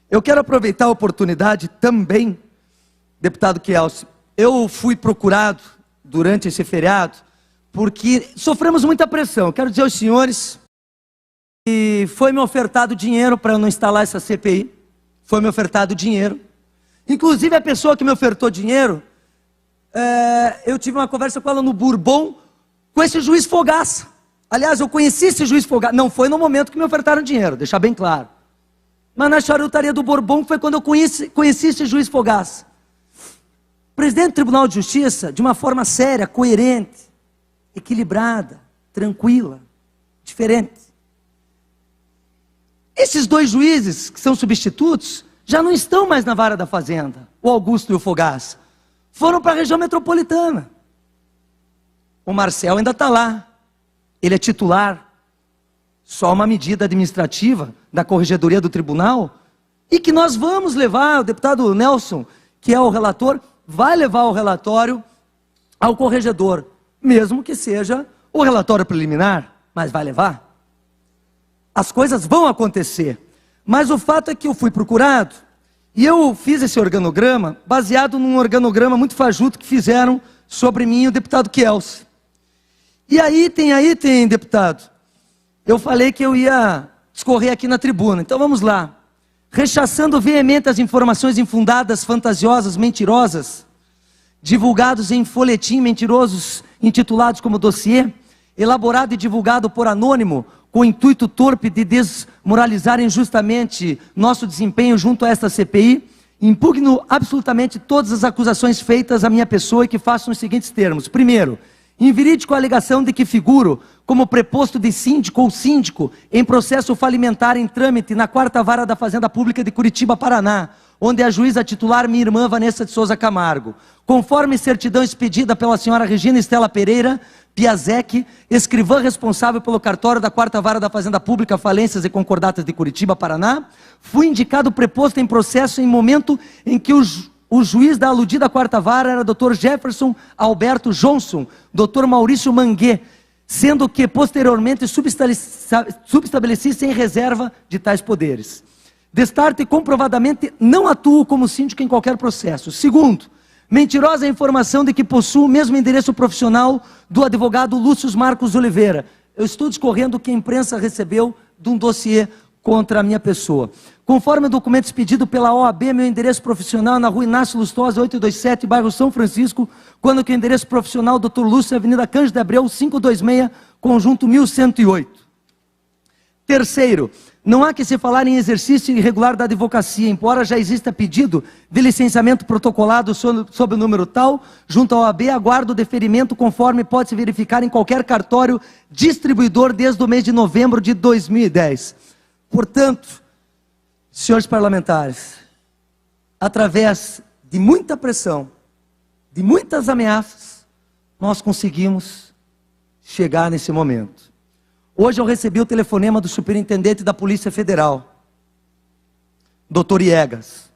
Eu quero aproveitar a oportunidade também, deputado Kielce. Eu fui procurado durante esse feriado, porque sofremos muita pressão. Quero dizer aos senhores que foi-me ofertado dinheiro para eu não instalar essa CPI. Foi-me ofertado dinheiro. Inclusive a pessoa que me ofertou dinheiro, eu tive uma conversa com ela no Bourbon, com esse juiz Fogaça. Aliás, eu conheci esse juiz Fogaça, não foi no momento que me ofertaram dinheiro, deixar bem claro. Mas na charutaria do Bourbon foi quando eu conheci esse juiz Fogaça. Presidente do Tribunal de Justiça, de uma forma séria, coerente, equilibrada, tranquila, diferente. Esses dois juízes, que são substitutos, já não estão mais na vara da Fazenda, o Augusto e o Fogaça. Foram para a região metropolitana. O Marcel ainda está lá. Ele é titular. Só uma medida administrativa da Corregedoria do Tribunal, e que nós vamos levar, o deputado Nelson, que é o relator, vai levar o relatório ao corregedor, mesmo que seja o relatório preliminar, mas vai levar. As coisas vão acontecer, mas o fato é que eu fui procurado, e eu fiz esse organograma, baseado num organograma muito fajuto que fizeram sobre mim e o deputado Kielce. E aí tem, deputado, eu falei que eu ia discorrer aqui na tribuna, então vamos lá. Rechaçando veemente as informações infundadas, fantasiosas, mentirosas, divulgados em folhetim mentirosos, intitulados como dossiê, elaborado e divulgado por anônimo, com o intuito torpe de desmoralizar injustamente nosso desempenho junto a esta CPI, Impugno absolutamente todas as acusações feitas à minha pessoa e que faço nos seguintes termos. Primeiro, inverídico a alegação de que figuro como preposto de síndico ou síndico em processo falimentar em trâmite na 4ª Vara da Fazenda Pública de Curitiba, Paraná, onde a juíza titular minha irmã Vanessa de Souza Camargo. Conforme certidão expedida pela senhora Regina Estela Pereira Piazek, escrivã responsável pelo cartório da 4ª Vara da Fazenda Pública, Falências e Concordatas de Curitiba, Paraná, fui indicado preposto em processo em momento em que o juiz da aludida 4ª Vara era Dr. Jefferson Alberto Johnson, Dr. Maurício Manguê, sendo que posteriormente subestabeleci sem reserva de tais poderes. Destarte comprovadamente não atuo como síndico em qualquer processo. Segundo, mentirosa a informação de que possuo o mesmo endereço profissional do advogado Lúcio Marcos Oliveira. Eu estou discorrendo o que a imprensa recebeu de um dossiê contra a minha pessoa. Conforme o documento expedido pela OAB, meu endereço profissional é na rua Inácio Lustosa, 827, bairro São Francisco, quando que o endereço profissional Dr. Lúcio é Avenida Cândido de Abreu, 526, conjunto 1108. Terceiro, não há que se falar em exercício irregular da advocacia, embora já exista pedido de licenciamento protocolado sob o número tal, junto à OAB, aguardo o deferimento conforme pode se verificar em qualquer cartório distribuidor desde o mês de novembro de 2010. Portanto, senhores parlamentares, através de muita pressão, de muitas ameaças, nós conseguimos chegar nesse momento. Hoje eu recebi o telefonema do superintendente da Polícia Federal, Dr. Iegas.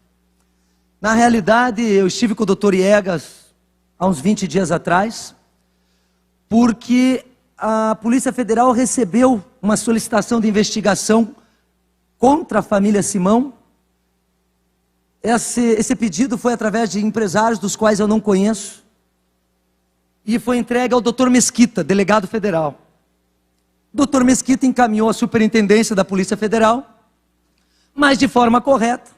Na realidade, eu estive com o Dr. Iegas há uns 20 dias atrás, porque a Polícia Federal recebeu uma solicitação de investigação contra a família Simão. Esse pedido foi através de empresários dos quais eu não conheço, e foi entregue ao Dr. Mesquita, delegado federal. O Dr. Mesquita encaminhou à superintendência da Polícia Federal, mas de forma correta,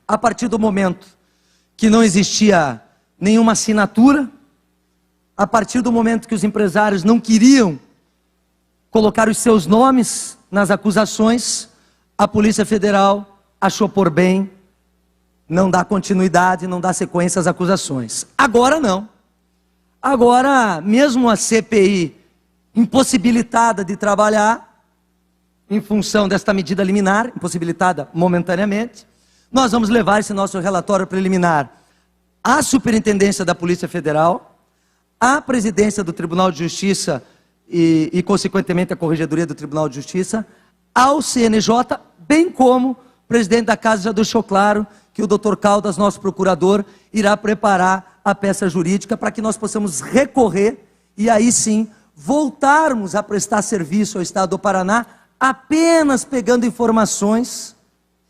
a partir do momento que não existia nenhuma assinatura, a partir do momento que os empresários não queriam colocar os seus nomes nas acusações, a Polícia Federal achou por bem não dar continuidade, não dar sequência às acusações. Agora não. Agora, mesmo a CPI impossibilitada de trabalhar, em função desta medida liminar, impossibilitada momentaneamente, nós vamos levar esse nosso relatório preliminar à Superintendência da Polícia Federal, à Presidência do Tribunal de Justiça e consequentemente, à Corregedoria do Tribunal de Justiça, ao CNJ, bem como o presidente da Casa já deixou claro que o Dr. Caldas, nosso procurador, irá preparar a peça jurídica para que nós possamos recorrer e aí sim voltarmos a prestar serviço ao Estado do Paraná apenas pegando informações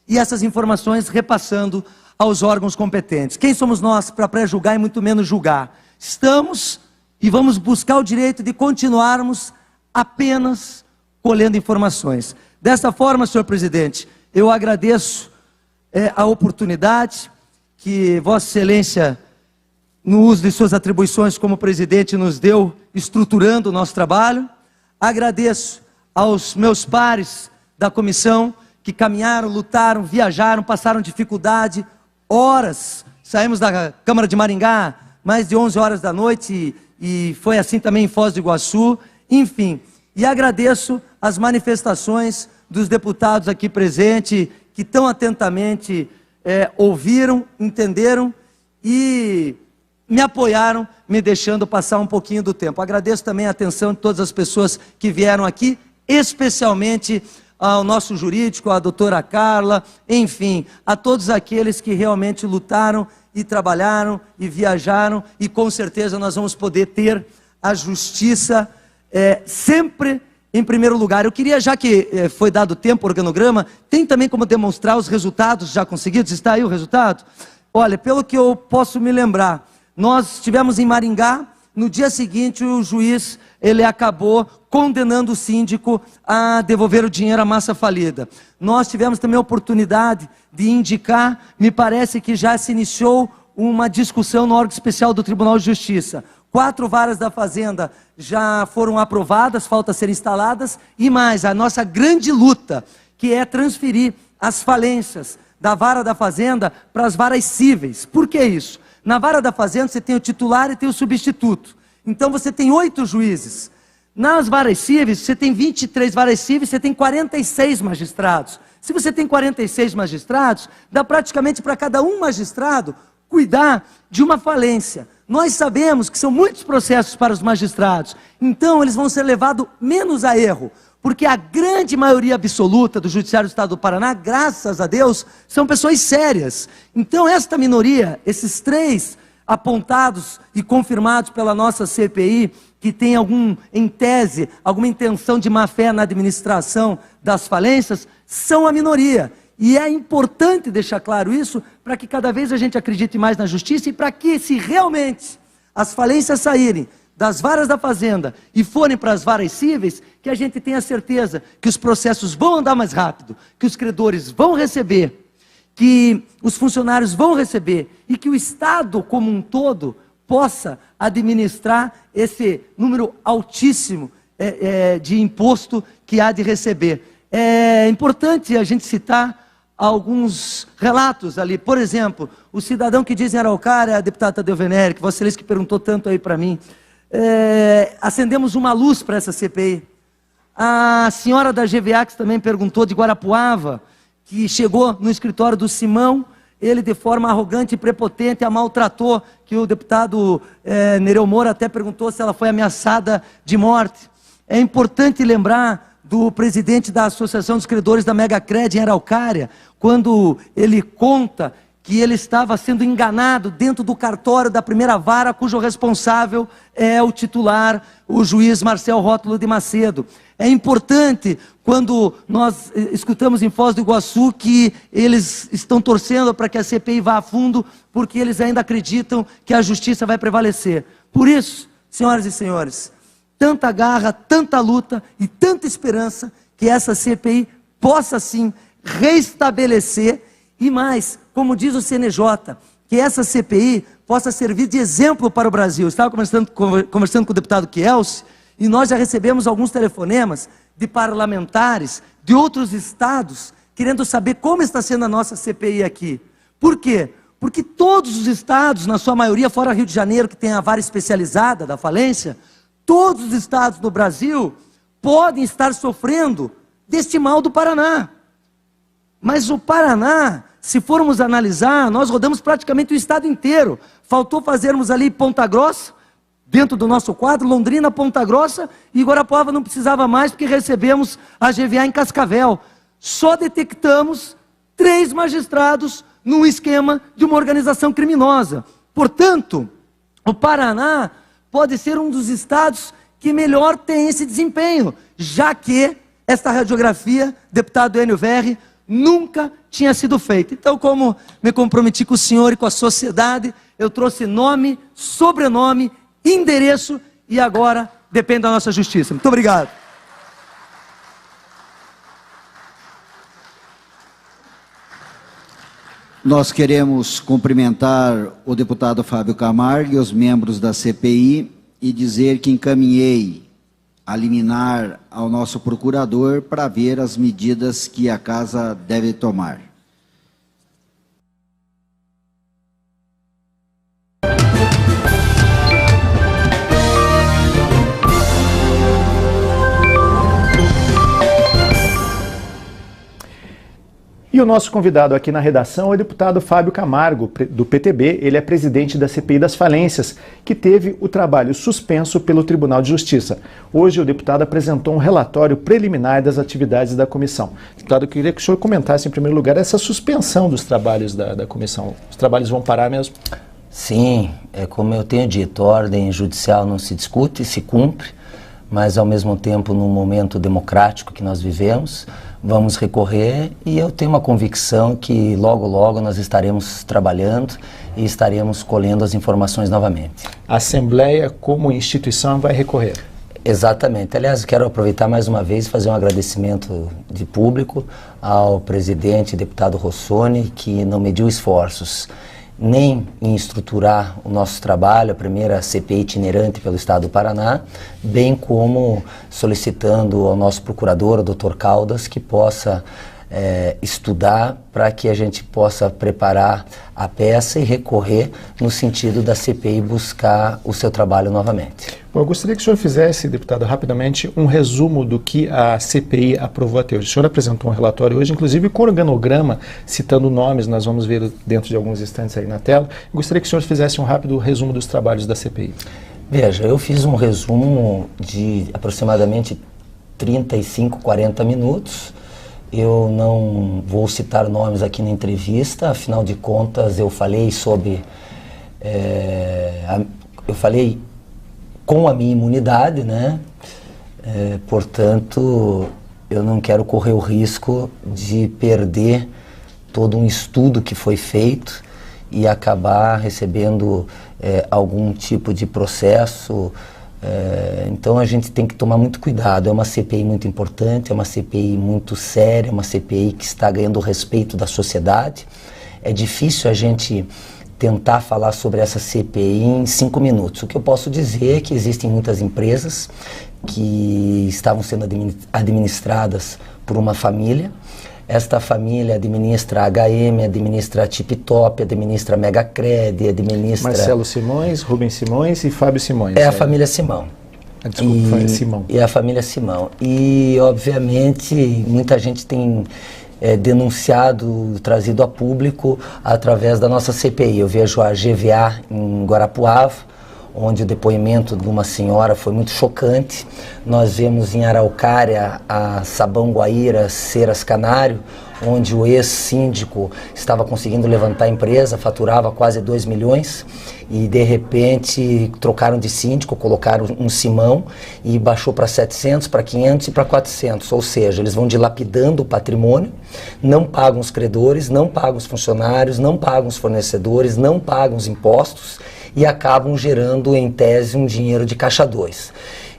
e essas informações repassando aos órgãos competentes. Quem somos nós para pré-julgar e muito menos julgar? Estamos e vamos buscar o direito de continuarmos apenas colhendo informações. Dessa forma, senhor presidente, eu agradeço a oportunidade que Vossa Excelência, no uso de suas atribuições como presidente, nos deu, estruturando o nosso trabalho. Agradeço aos meus pares da comissão, que caminharam, lutaram, viajaram, passaram dificuldade, horas. Saímos da Câmara de Maringá, mais de 11 horas da noite, e foi assim também em Foz do Iguaçu. Enfim, e agradeço as manifestações dos deputados aqui presentes, que tão atentamente ouviram, entenderam e me apoiaram, me deixando passar um pouquinho do tempo. Agradeço também a atenção de todas as pessoas que vieram aqui, especialmente ao nosso jurídico, à doutora Carla, enfim, a todos aqueles que realmente lutaram e trabalharam e viajaram, e com certeza nós vamos poder ter a justiça sempre em primeiro lugar. Eu queria, já que foi dado tempo, organograma, tem também como demonstrar os resultados já conseguidos? Está aí o resultado? Olha, pelo que eu posso me lembrar, nós estivemos em Maringá, no dia seguinte o juiz, ele acabou condenando o síndico a devolver o dinheiro à massa falida. Nós tivemos também a oportunidade de indicar, me parece que já se iniciou uma discussão no órgão especial do Tribunal de Justiça. 4 varas da Fazenda já foram aprovadas, falta serem instaladas, e mais, a nossa grande luta, que é transferir as falências da vara da fazenda para as varas cíveis. Por que isso? Na vara da fazenda você tem o titular e tem o substituto. Então você tem 8 juízes. Nas varas cíveis, você tem 23 varas cíveis, você tem 46 magistrados. Se você tem 46 magistrados, dá praticamente para cada um magistrado cuidar de uma falência. Nós sabemos que são muitos processos para os magistrados, então eles vão ser levados menos a erro, porque a grande maioria absoluta do Judiciário do Estado do Paraná, graças a Deus, são pessoas sérias. Então esta minoria, esses 3 apontados e confirmados pela nossa CPI, que tem em tese, alguma intenção de má-fé na administração das falências, são a minoria. E é importante deixar claro isso, para que cada vez a gente acredite mais na justiça e para que, se realmente as falências saírem das varas da fazenda e forem para as varas cíveis, que a gente tenha certeza que os processos vão andar mais rápido, que os credores vão receber, que os funcionários vão receber e que o Estado como um todo possa administrar esse número altíssimo de imposto que há de receber. É importante a gente citar alguns relatos ali. Por exemplo, o cidadão que diz em Araucária, a deputada Tadeu Venere, que Vossa Excelência que perguntou tanto aí para mim, acendemos uma luz para essa CPI. A senhora da GVA, que também perguntou, de Guarapuava, que chegou no escritório do Simão, ele de forma arrogante e prepotente a maltratou, que o deputado Nereu Moura até perguntou se ela foi ameaçada de morte. É importante lembrar do presidente da Associação dos Credores da Megacred em Araucária, quando ele conta que ele estava sendo enganado dentro do cartório da primeira vara, cujo responsável é o titular, o juiz Marcel Rótulo de Macedo. É importante quando nós escutamos em Foz do Iguaçu que eles estão torcendo para que a CPI vá a fundo, porque eles ainda acreditam que a justiça vai prevalecer. Por isso, senhoras e senhores, tanta garra, tanta luta e tanta esperança que essa CPI possa sim restabelecer e mais, como diz o CNJ, que essa CPI possa servir de exemplo para o Brasil. Eu estava conversando com o deputado Kielce e nós já recebemos alguns telefonemas de parlamentares de outros estados querendo saber como está sendo a nossa CPI aqui. Por quê? Porque todos os estados, na sua maioria, fora Rio de Janeiro, que tem a vara especializada da falência, todos os estados do Brasil podem estar sofrendo deste mal do Paraná. Mas o Paraná, se formos analisar, nós rodamos praticamente o estado inteiro. Faltou fazermos ali Ponta Grossa, dentro do nosso quadro, Londrina, Ponta Grossa, e Guarapuava não precisava mais porque recebemos a GVA em Cascavel. Só detectamos 3 magistrados num esquema de uma organização criminosa. Portanto, o Paraná pode ser um dos estados que melhor tem esse desempenho, já que esta radiografia, deputado Enio Verri, nunca tinha sido feita. Então, como me comprometi com o senhor e com a sociedade, eu trouxe nome, sobrenome, endereço e agora depende da nossa justiça. Muito obrigado. Nós queremos cumprimentar o deputado Fábio Camargo e os membros da CPI e dizer que encaminhei a liminar ao nosso procurador para ver as medidas que a casa deve tomar. E o nosso convidado aqui na redação é o deputado Fábio Camargo, do PTB. Ele é presidente da CPI das Falências, que teve o trabalho suspenso pelo Tribunal de Justiça. Hoje o deputado apresentou um relatório preliminar das atividades da comissão. Deputado, eu queria que o senhor comentasse, em primeiro lugar, essa suspensão dos trabalhos da comissão. Os trabalhos vão parar mesmo? Sim, é como eu tenho dito, a ordem judicial não se discute, se cumpre, mas ao mesmo tempo, num momento democrático que nós vivemos, vamos recorrer e eu tenho uma convicção que logo, logo nós estaremos trabalhando e estaremos colhendo as informações novamente. A Assembleia, como instituição, vai recorrer? Exatamente. Aliás, eu quero aproveitar mais uma vez e fazer um agradecimento de público ao presidente, deputado Rossoni, que não mediu esforços nem em estruturar o nosso trabalho, a primeira CPI itinerante pelo Estado do Paraná, bem como solicitando ao nosso procurador, o Dr. Caldas, que possa estudar para que a gente possa preparar a peça e recorrer no sentido da CPI buscar o seu trabalho novamente. Bom, eu gostaria que o senhor fizesse, deputado, rapidamente um resumo do que a CPI aprovou até hoje. O senhor apresentou um relatório hoje, inclusive com organograma, citando nomes, nós vamos ver dentro de alguns instantes aí na tela. Eu gostaria que o senhor fizesse um rápido resumo dos trabalhos da CPI. Veja, eu fiz um resumo de aproximadamente 35, 40 minutos. Eu não vou citar nomes aqui na entrevista, afinal de contas eu falei sobre... eu falei com a minha imunidade, né? Portanto, eu não quero correr o risco de perder todo um estudo que foi feito e acabar recebendo algum tipo de processo. Então a gente tem que tomar muito cuidado. É uma CPI muito importante, é uma CPI muito séria, é uma CPI que está ganhando o respeito da sociedade. É difícil a gente tentar falar sobre essa CPI em 5 minutos. O que eu posso dizer é que existem muitas empresas que estavam sendo administradas por uma família. Esta família administra HM, administra TipTop, administra Megacred, administra... Marcelo Simões, Rubens Simões e Fábio Simões. É a família Simão. Desculpa, foi Simão. É a família Simão. E, obviamente, muita gente tem denunciado, trazido a público através da nossa CPI. Eu vejo a GVA em Guarapuava, onde o depoimento de uma senhora foi muito chocante. Nós vemos em Araucária a Sabão Guaíra Ceras Canário, onde o ex-síndico estava conseguindo levantar a empresa, faturava quase 2 milhões e de repente trocaram de síndico, colocaram um Simão e baixou para 700, para 500 e para 400, ou seja, eles vão dilapidando o patrimônio, não pagam os credores, não pagam os funcionários, não pagam os fornecedores, não pagam os impostos e acabam gerando em tese um dinheiro de caixa 2.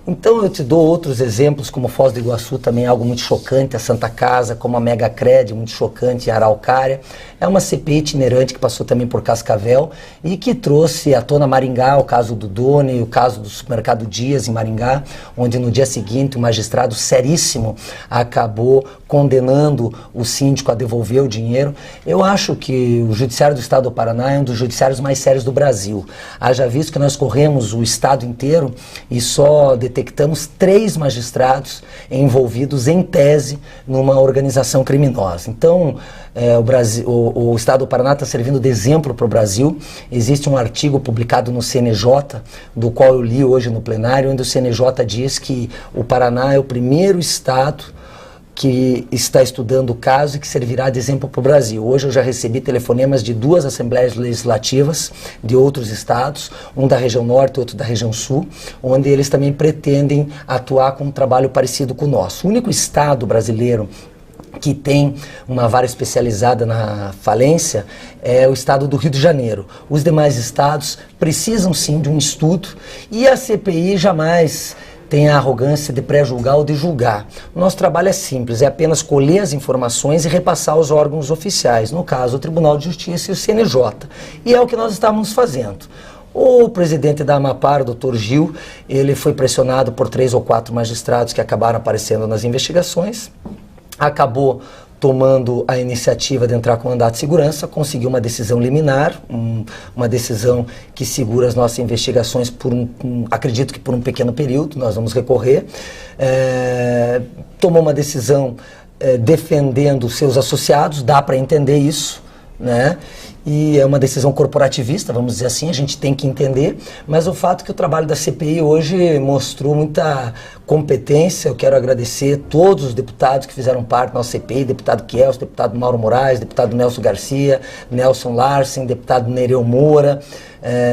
Então eu te dou outros exemplos, como Foz do Iguaçu, também algo muito chocante, a Santa Casa, como a Megacred, muito chocante, a Araucária. É uma CPI itinerante que passou também por Cascavel e que trouxe à tona Maringá, o caso do Doni, o caso do supermercado Dias em Maringá, onde no dia seguinte um magistrado seríssimo acabou condenando o síndico a devolver o dinheiro. Eu acho que o Judiciário do Estado do Paraná é um dos judiciários mais sérios do Brasil. Haja visto que nós corremos o Estado inteiro e só detectamos 3 magistrados envolvidos em tese numa organização criminosa. Então, o Estado do Paraná está servindo de exemplo para o Brasil. Existe um artigo publicado no CNJ, do qual eu li hoje no plenário, onde o CNJ diz que o Paraná é o primeiro estado que está estudando o caso e que servirá de exemplo para o Brasil. Hoje eu já recebi telefonemas de 2 assembleias legislativas de outros estados, um da região norte e outro da região sul, onde eles também pretendem atuar com um trabalho parecido com o nosso. O único estado brasileiro que tem uma vara especializada na falência é o estado do Rio de Janeiro. Os demais estados precisam sim de um estudo e a CPI jamais tem a arrogância de pré-julgar ou de julgar. O nosso trabalho é simples, é apenas colher as informações e repassar aos órgãos oficiais, no caso o Tribunal de Justiça e o CNJ. E é o que nós estamos fazendo. O presidente da Amapar, o Dr. Gil, ele foi pressionado por 3 ou 4 magistrados que acabaram aparecendo nas investigações, acabou tomando a iniciativa de entrar com mandato de segurança, conseguiu uma decisão liminar, uma decisão que segura as nossas investigações por acredito que por um pequeno período, nós vamos recorrer. Tomou uma decisão defendendo os seus associados, dá para entender isso, né? E é uma decisão corporativista, vamos dizer assim, a gente tem que entender, mas o fato é que o trabalho da CPI hoje mostrou muita competência. Eu quero agradecer todos os deputados que fizeram parte da nossa CPI, deputado Kielce, deputado Mauro Moraes, deputado Nelson Garcia, Nelson Larsen, deputado Nereu Moura,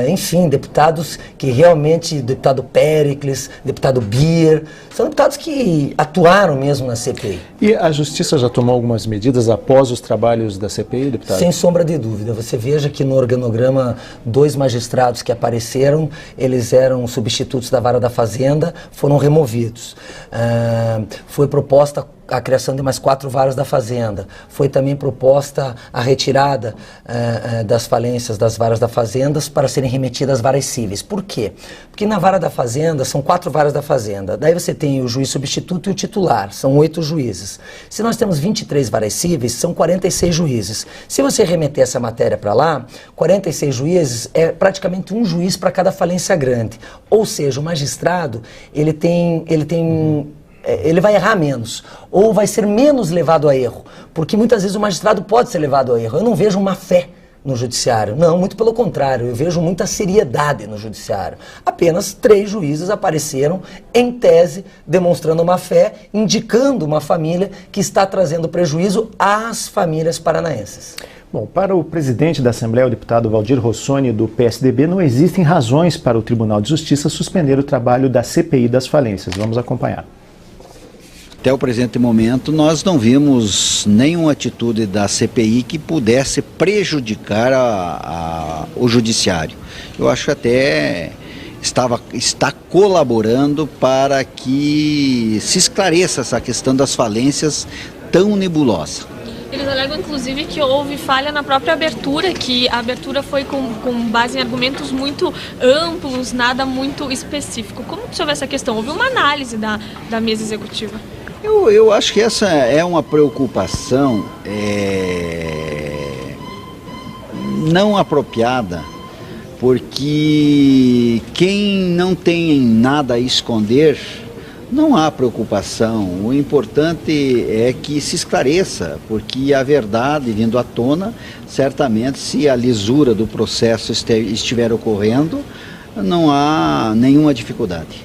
enfim, deputados que realmente, deputado Péricles, deputado Bier, são deputados que atuaram mesmo na CPI. E a Justiça já tomou algumas medidas após os trabalhos da CPI, deputado? Sem sombra de dúvida. Você veja que no organograma 2 magistrados que apareceram, eles eram substitutos da Vara da Fazenda, foram removidos. Foi proposta a criação de mais 4 varas da Fazenda. Foi também proposta a retirada das falências das varas da Fazenda para serem remetidas às varas cíveis. Por quê? Porque na vara da Fazenda são 4 varas da Fazenda. Daí você tem o juiz substituto e o titular. São 8 juízes. Se nós temos 23 varas cíveis, são 46 juízes. Se você remeter essa matéria para lá, 46 juízes é praticamente um juiz para cada falência grande. Ou seja, o magistrado, ele vai errar menos, ou vai ser menos levado a erro, porque muitas vezes o magistrado pode ser levado a erro. Eu não vejo má fé no judiciário, não, muito pelo contrário, eu vejo muita seriedade no judiciário. Apenas 3 juízes apareceram, em tese, demonstrando má fé, indicando uma família que está trazendo prejuízo às famílias paranaenses. Bom, para o presidente da Assembleia, o deputado Valdir Rossoni, do PSDB, não existem razões para o Tribunal de Justiça suspender o trabalho da CPI das falências. Vamos acompanhar. Até o presente momento, nós não vimos nenhuma atitude da CPI que pudesse prejudicar o judiciário. Eu acho que até está colaborando para que se esclareça essa questão das falências tão nebulosa. Eles alegam, inclusive, que houve falha na própria abertura, que a abertura foi com base em argumentos muito amplos, nada muito específico. Como que houve essa questão? Houve uma análise da mesa executiva? Eu acho que essa é uma preocupação não apropriada, porque quem não tem nada a esconder, não há preocupação. O importante é que se esclareça, porque a verdade vindo à tona, certamente, se a lisura do processo estiver ocorrendo, não há nenhuma dificuldade.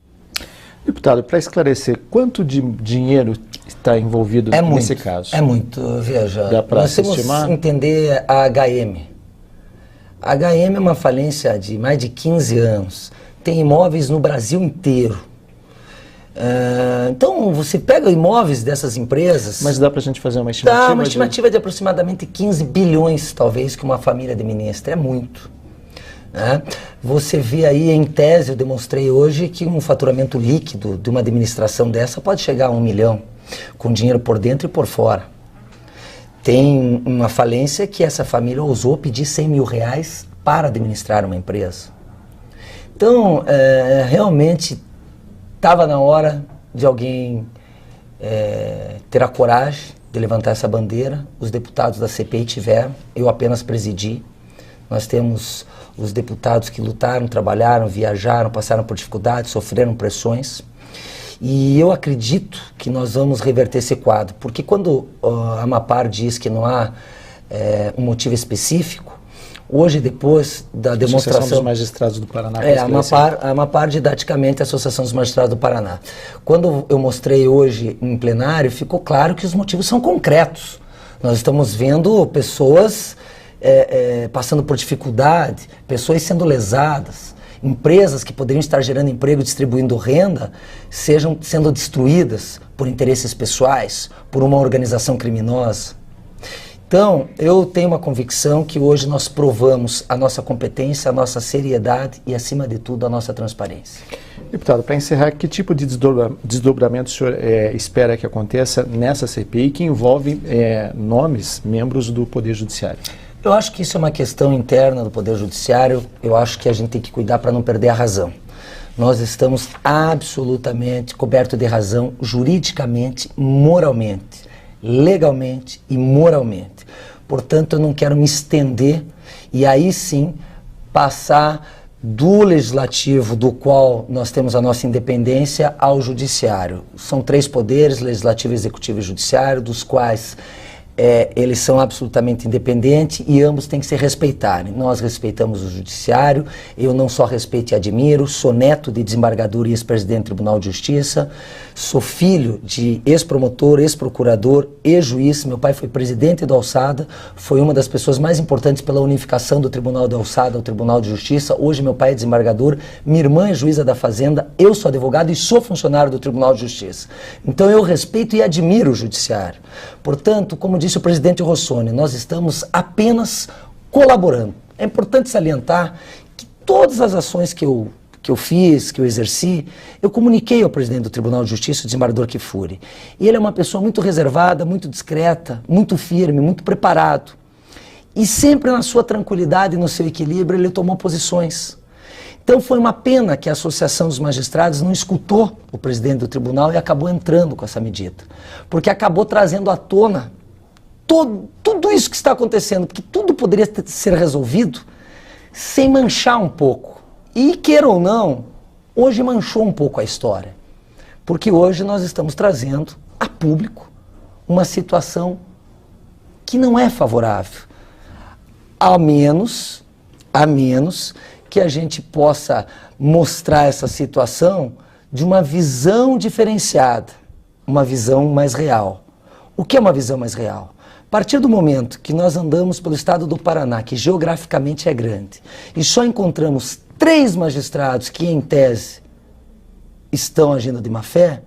Deputado, para esclarecer, quanto de dinheiro está envolvido nesse caso? É muito, veja, dá para nós temos que entender a HM. A HM é uma falência de mais de 15 anos, tem imóveis no Brasil inteiro. Então, você pega imóveis dessas empresas... Mas dá para a gente fazer uma estimativa? Dá, uma estimativa de aproximadamente 15 bilhões, talvez, que uma família administra. É muito. Você vê aí, em tese, eu demonstrei hoje que um faturamento líquido de uma administração dessa pode chegar a 1 milhão, com dinheiro por dentro e por fora. Tem uma falência que essa família ousou pedir 100 mil reais para administrar uma empresa. Então, realmente, estava na hora de alguém ter a coragem de levantar essa bandeira. Os deputados da CPI tiveram, eu apenas presidi. Nós temos os deputados que lutaram, trabalharam, viajaram, passaram por dificuldades, sofreram pressões. E eu acredito que nós vamos reverter esse quadro, porque quando a Amapar diz que não há um motivo específico, hoje, depois da demonstração... Associação dos Magistrados do Paraná. A Amapar, didaticamente, a Associação dos Magistrados do Paraná. Quando eu mostrei hoje em plenário, ficou claro que os motivos são concretos. Nós estamos vendo pessoas passando por dificuldade, pessoas sendo lesadas, empresas que poderiam estar gerando emprego e distribuindo renda, sendo destruídas por interesses pessoais, por uma organização criminosa. Então, eu tenho uma convicção que hoje nós provamos a nossa competência, a nossa seriedade e, acima de tudo, a nossa transparência. Deputado, para encerrar, que tipo de desdobramento o senhor espera que aconteça nessa CPI que envolve membros do Poder Judiciário? Eu acho que isso é uma questão interna do Poder Judiciário. Eu acho que a gente tem que cuidar para não perder a razão. Nós estamos absolutamente cobertos de razão, juridicamente, moralmente, legalmente e moralmente. Portanto, eu não quero me estender e aí sim passar do legislativo, do qual nós temos a nossa independência, ao judiciário. São 3 poderes, legislativo, executivo e judiciário, dos quais eles são absolutamente independentes e ambos têm que se respeitarem. Nós respeitamos o judiciário, eu não só respeito e admiro, sou neto de desembargador e ex-presidente do Tribunal de Justiça, sou filho de ex-promotor, ex-procurador, ex-juiz, meu pai foi presidente do Alçada, foi uma das pessoas mais importantes pela unificação do Tribunal do Alçada ao Tribunal de Justiça, hoje meu pai é desembargador, minha irmã é juíza da Fazenda, eu sou advogado e sou funcionário do Tribunal de Justiça. Então eu respeito e admiro o judiciário. Portanto, como disse o presidente Rossoni, nós estamos apenas colaborando. É importante salientar que todas as ações que eu que eu fiz, que eu exerci, eu comuniquei ao presidente do Tribunal de Justiça, o desembargador Kfouri. E ele é uma pessoa muito reservada, muito discreta, muito firme, muito preparado. E sempre na sua tranquilidade e no seu equilíbrio ele tomou posições. Então foi uma pena que a Associação dos Magistrados não escutou o presidente do tribunal e acabou entrando com essa medida. Porque acabou trazendo à tona tudo isso que está acontecendo, porque tudo poderia ser resolvido sem manchar um pouco. E, queira ou não, hoje manchou um pouco a história. Porque hoje nós estamos trazendo a público uma situação que não é favorável. A menos que a gente possa mostrar essa situação de uma visão diferenciada, uma visão mais real. O que é uma visão mais real? A partir do momento que nós andamos pelo estado do Paraná, que geograficamente é grande, e só encontramos 3 magistrados que, em tese, estão agindo de má fé,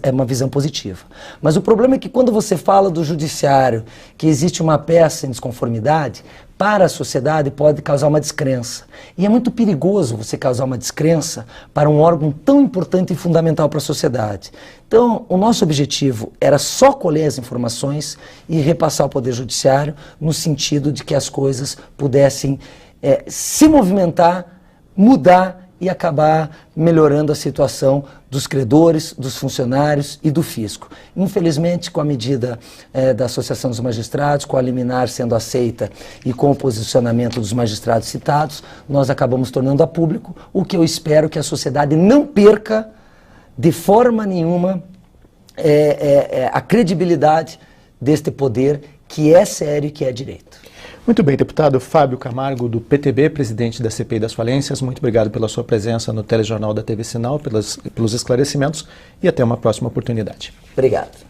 é uma visão positiva. Mas o problema é que quando você fala do judiciário, que existe uma peça em desconformidade, para a sociedade pode causar uma descrença. E é muito perigoso você causar uma descrença para um órgão tão importante e fundamental para a sociedade. Então, o nosso objetivo era só colher as informações e repassar ao Poder Judiciário no sentido de que as coisas pudessem se movimentar, mudar e acabar melhorando a situação dos credores, dos funcionários e do fisco. Infelizmente, com a medida da Associação dos Magistrados, com a liminar sendo aceita e com o posicionamento dos magistrados citados, nós acabamos tornando a público o que eu espero que a sociedade não perca de forma nenhuma a credibilidade deste poder que é sério e que é direito. Muito bem, deputado Fábio Camargo, do PTB, presidente da CPI das Falências, muito obrigado pela sua presença no telejornal da TV Sinal, pelos esclarecimentos e até uma próxima oportunidade. Obrigado.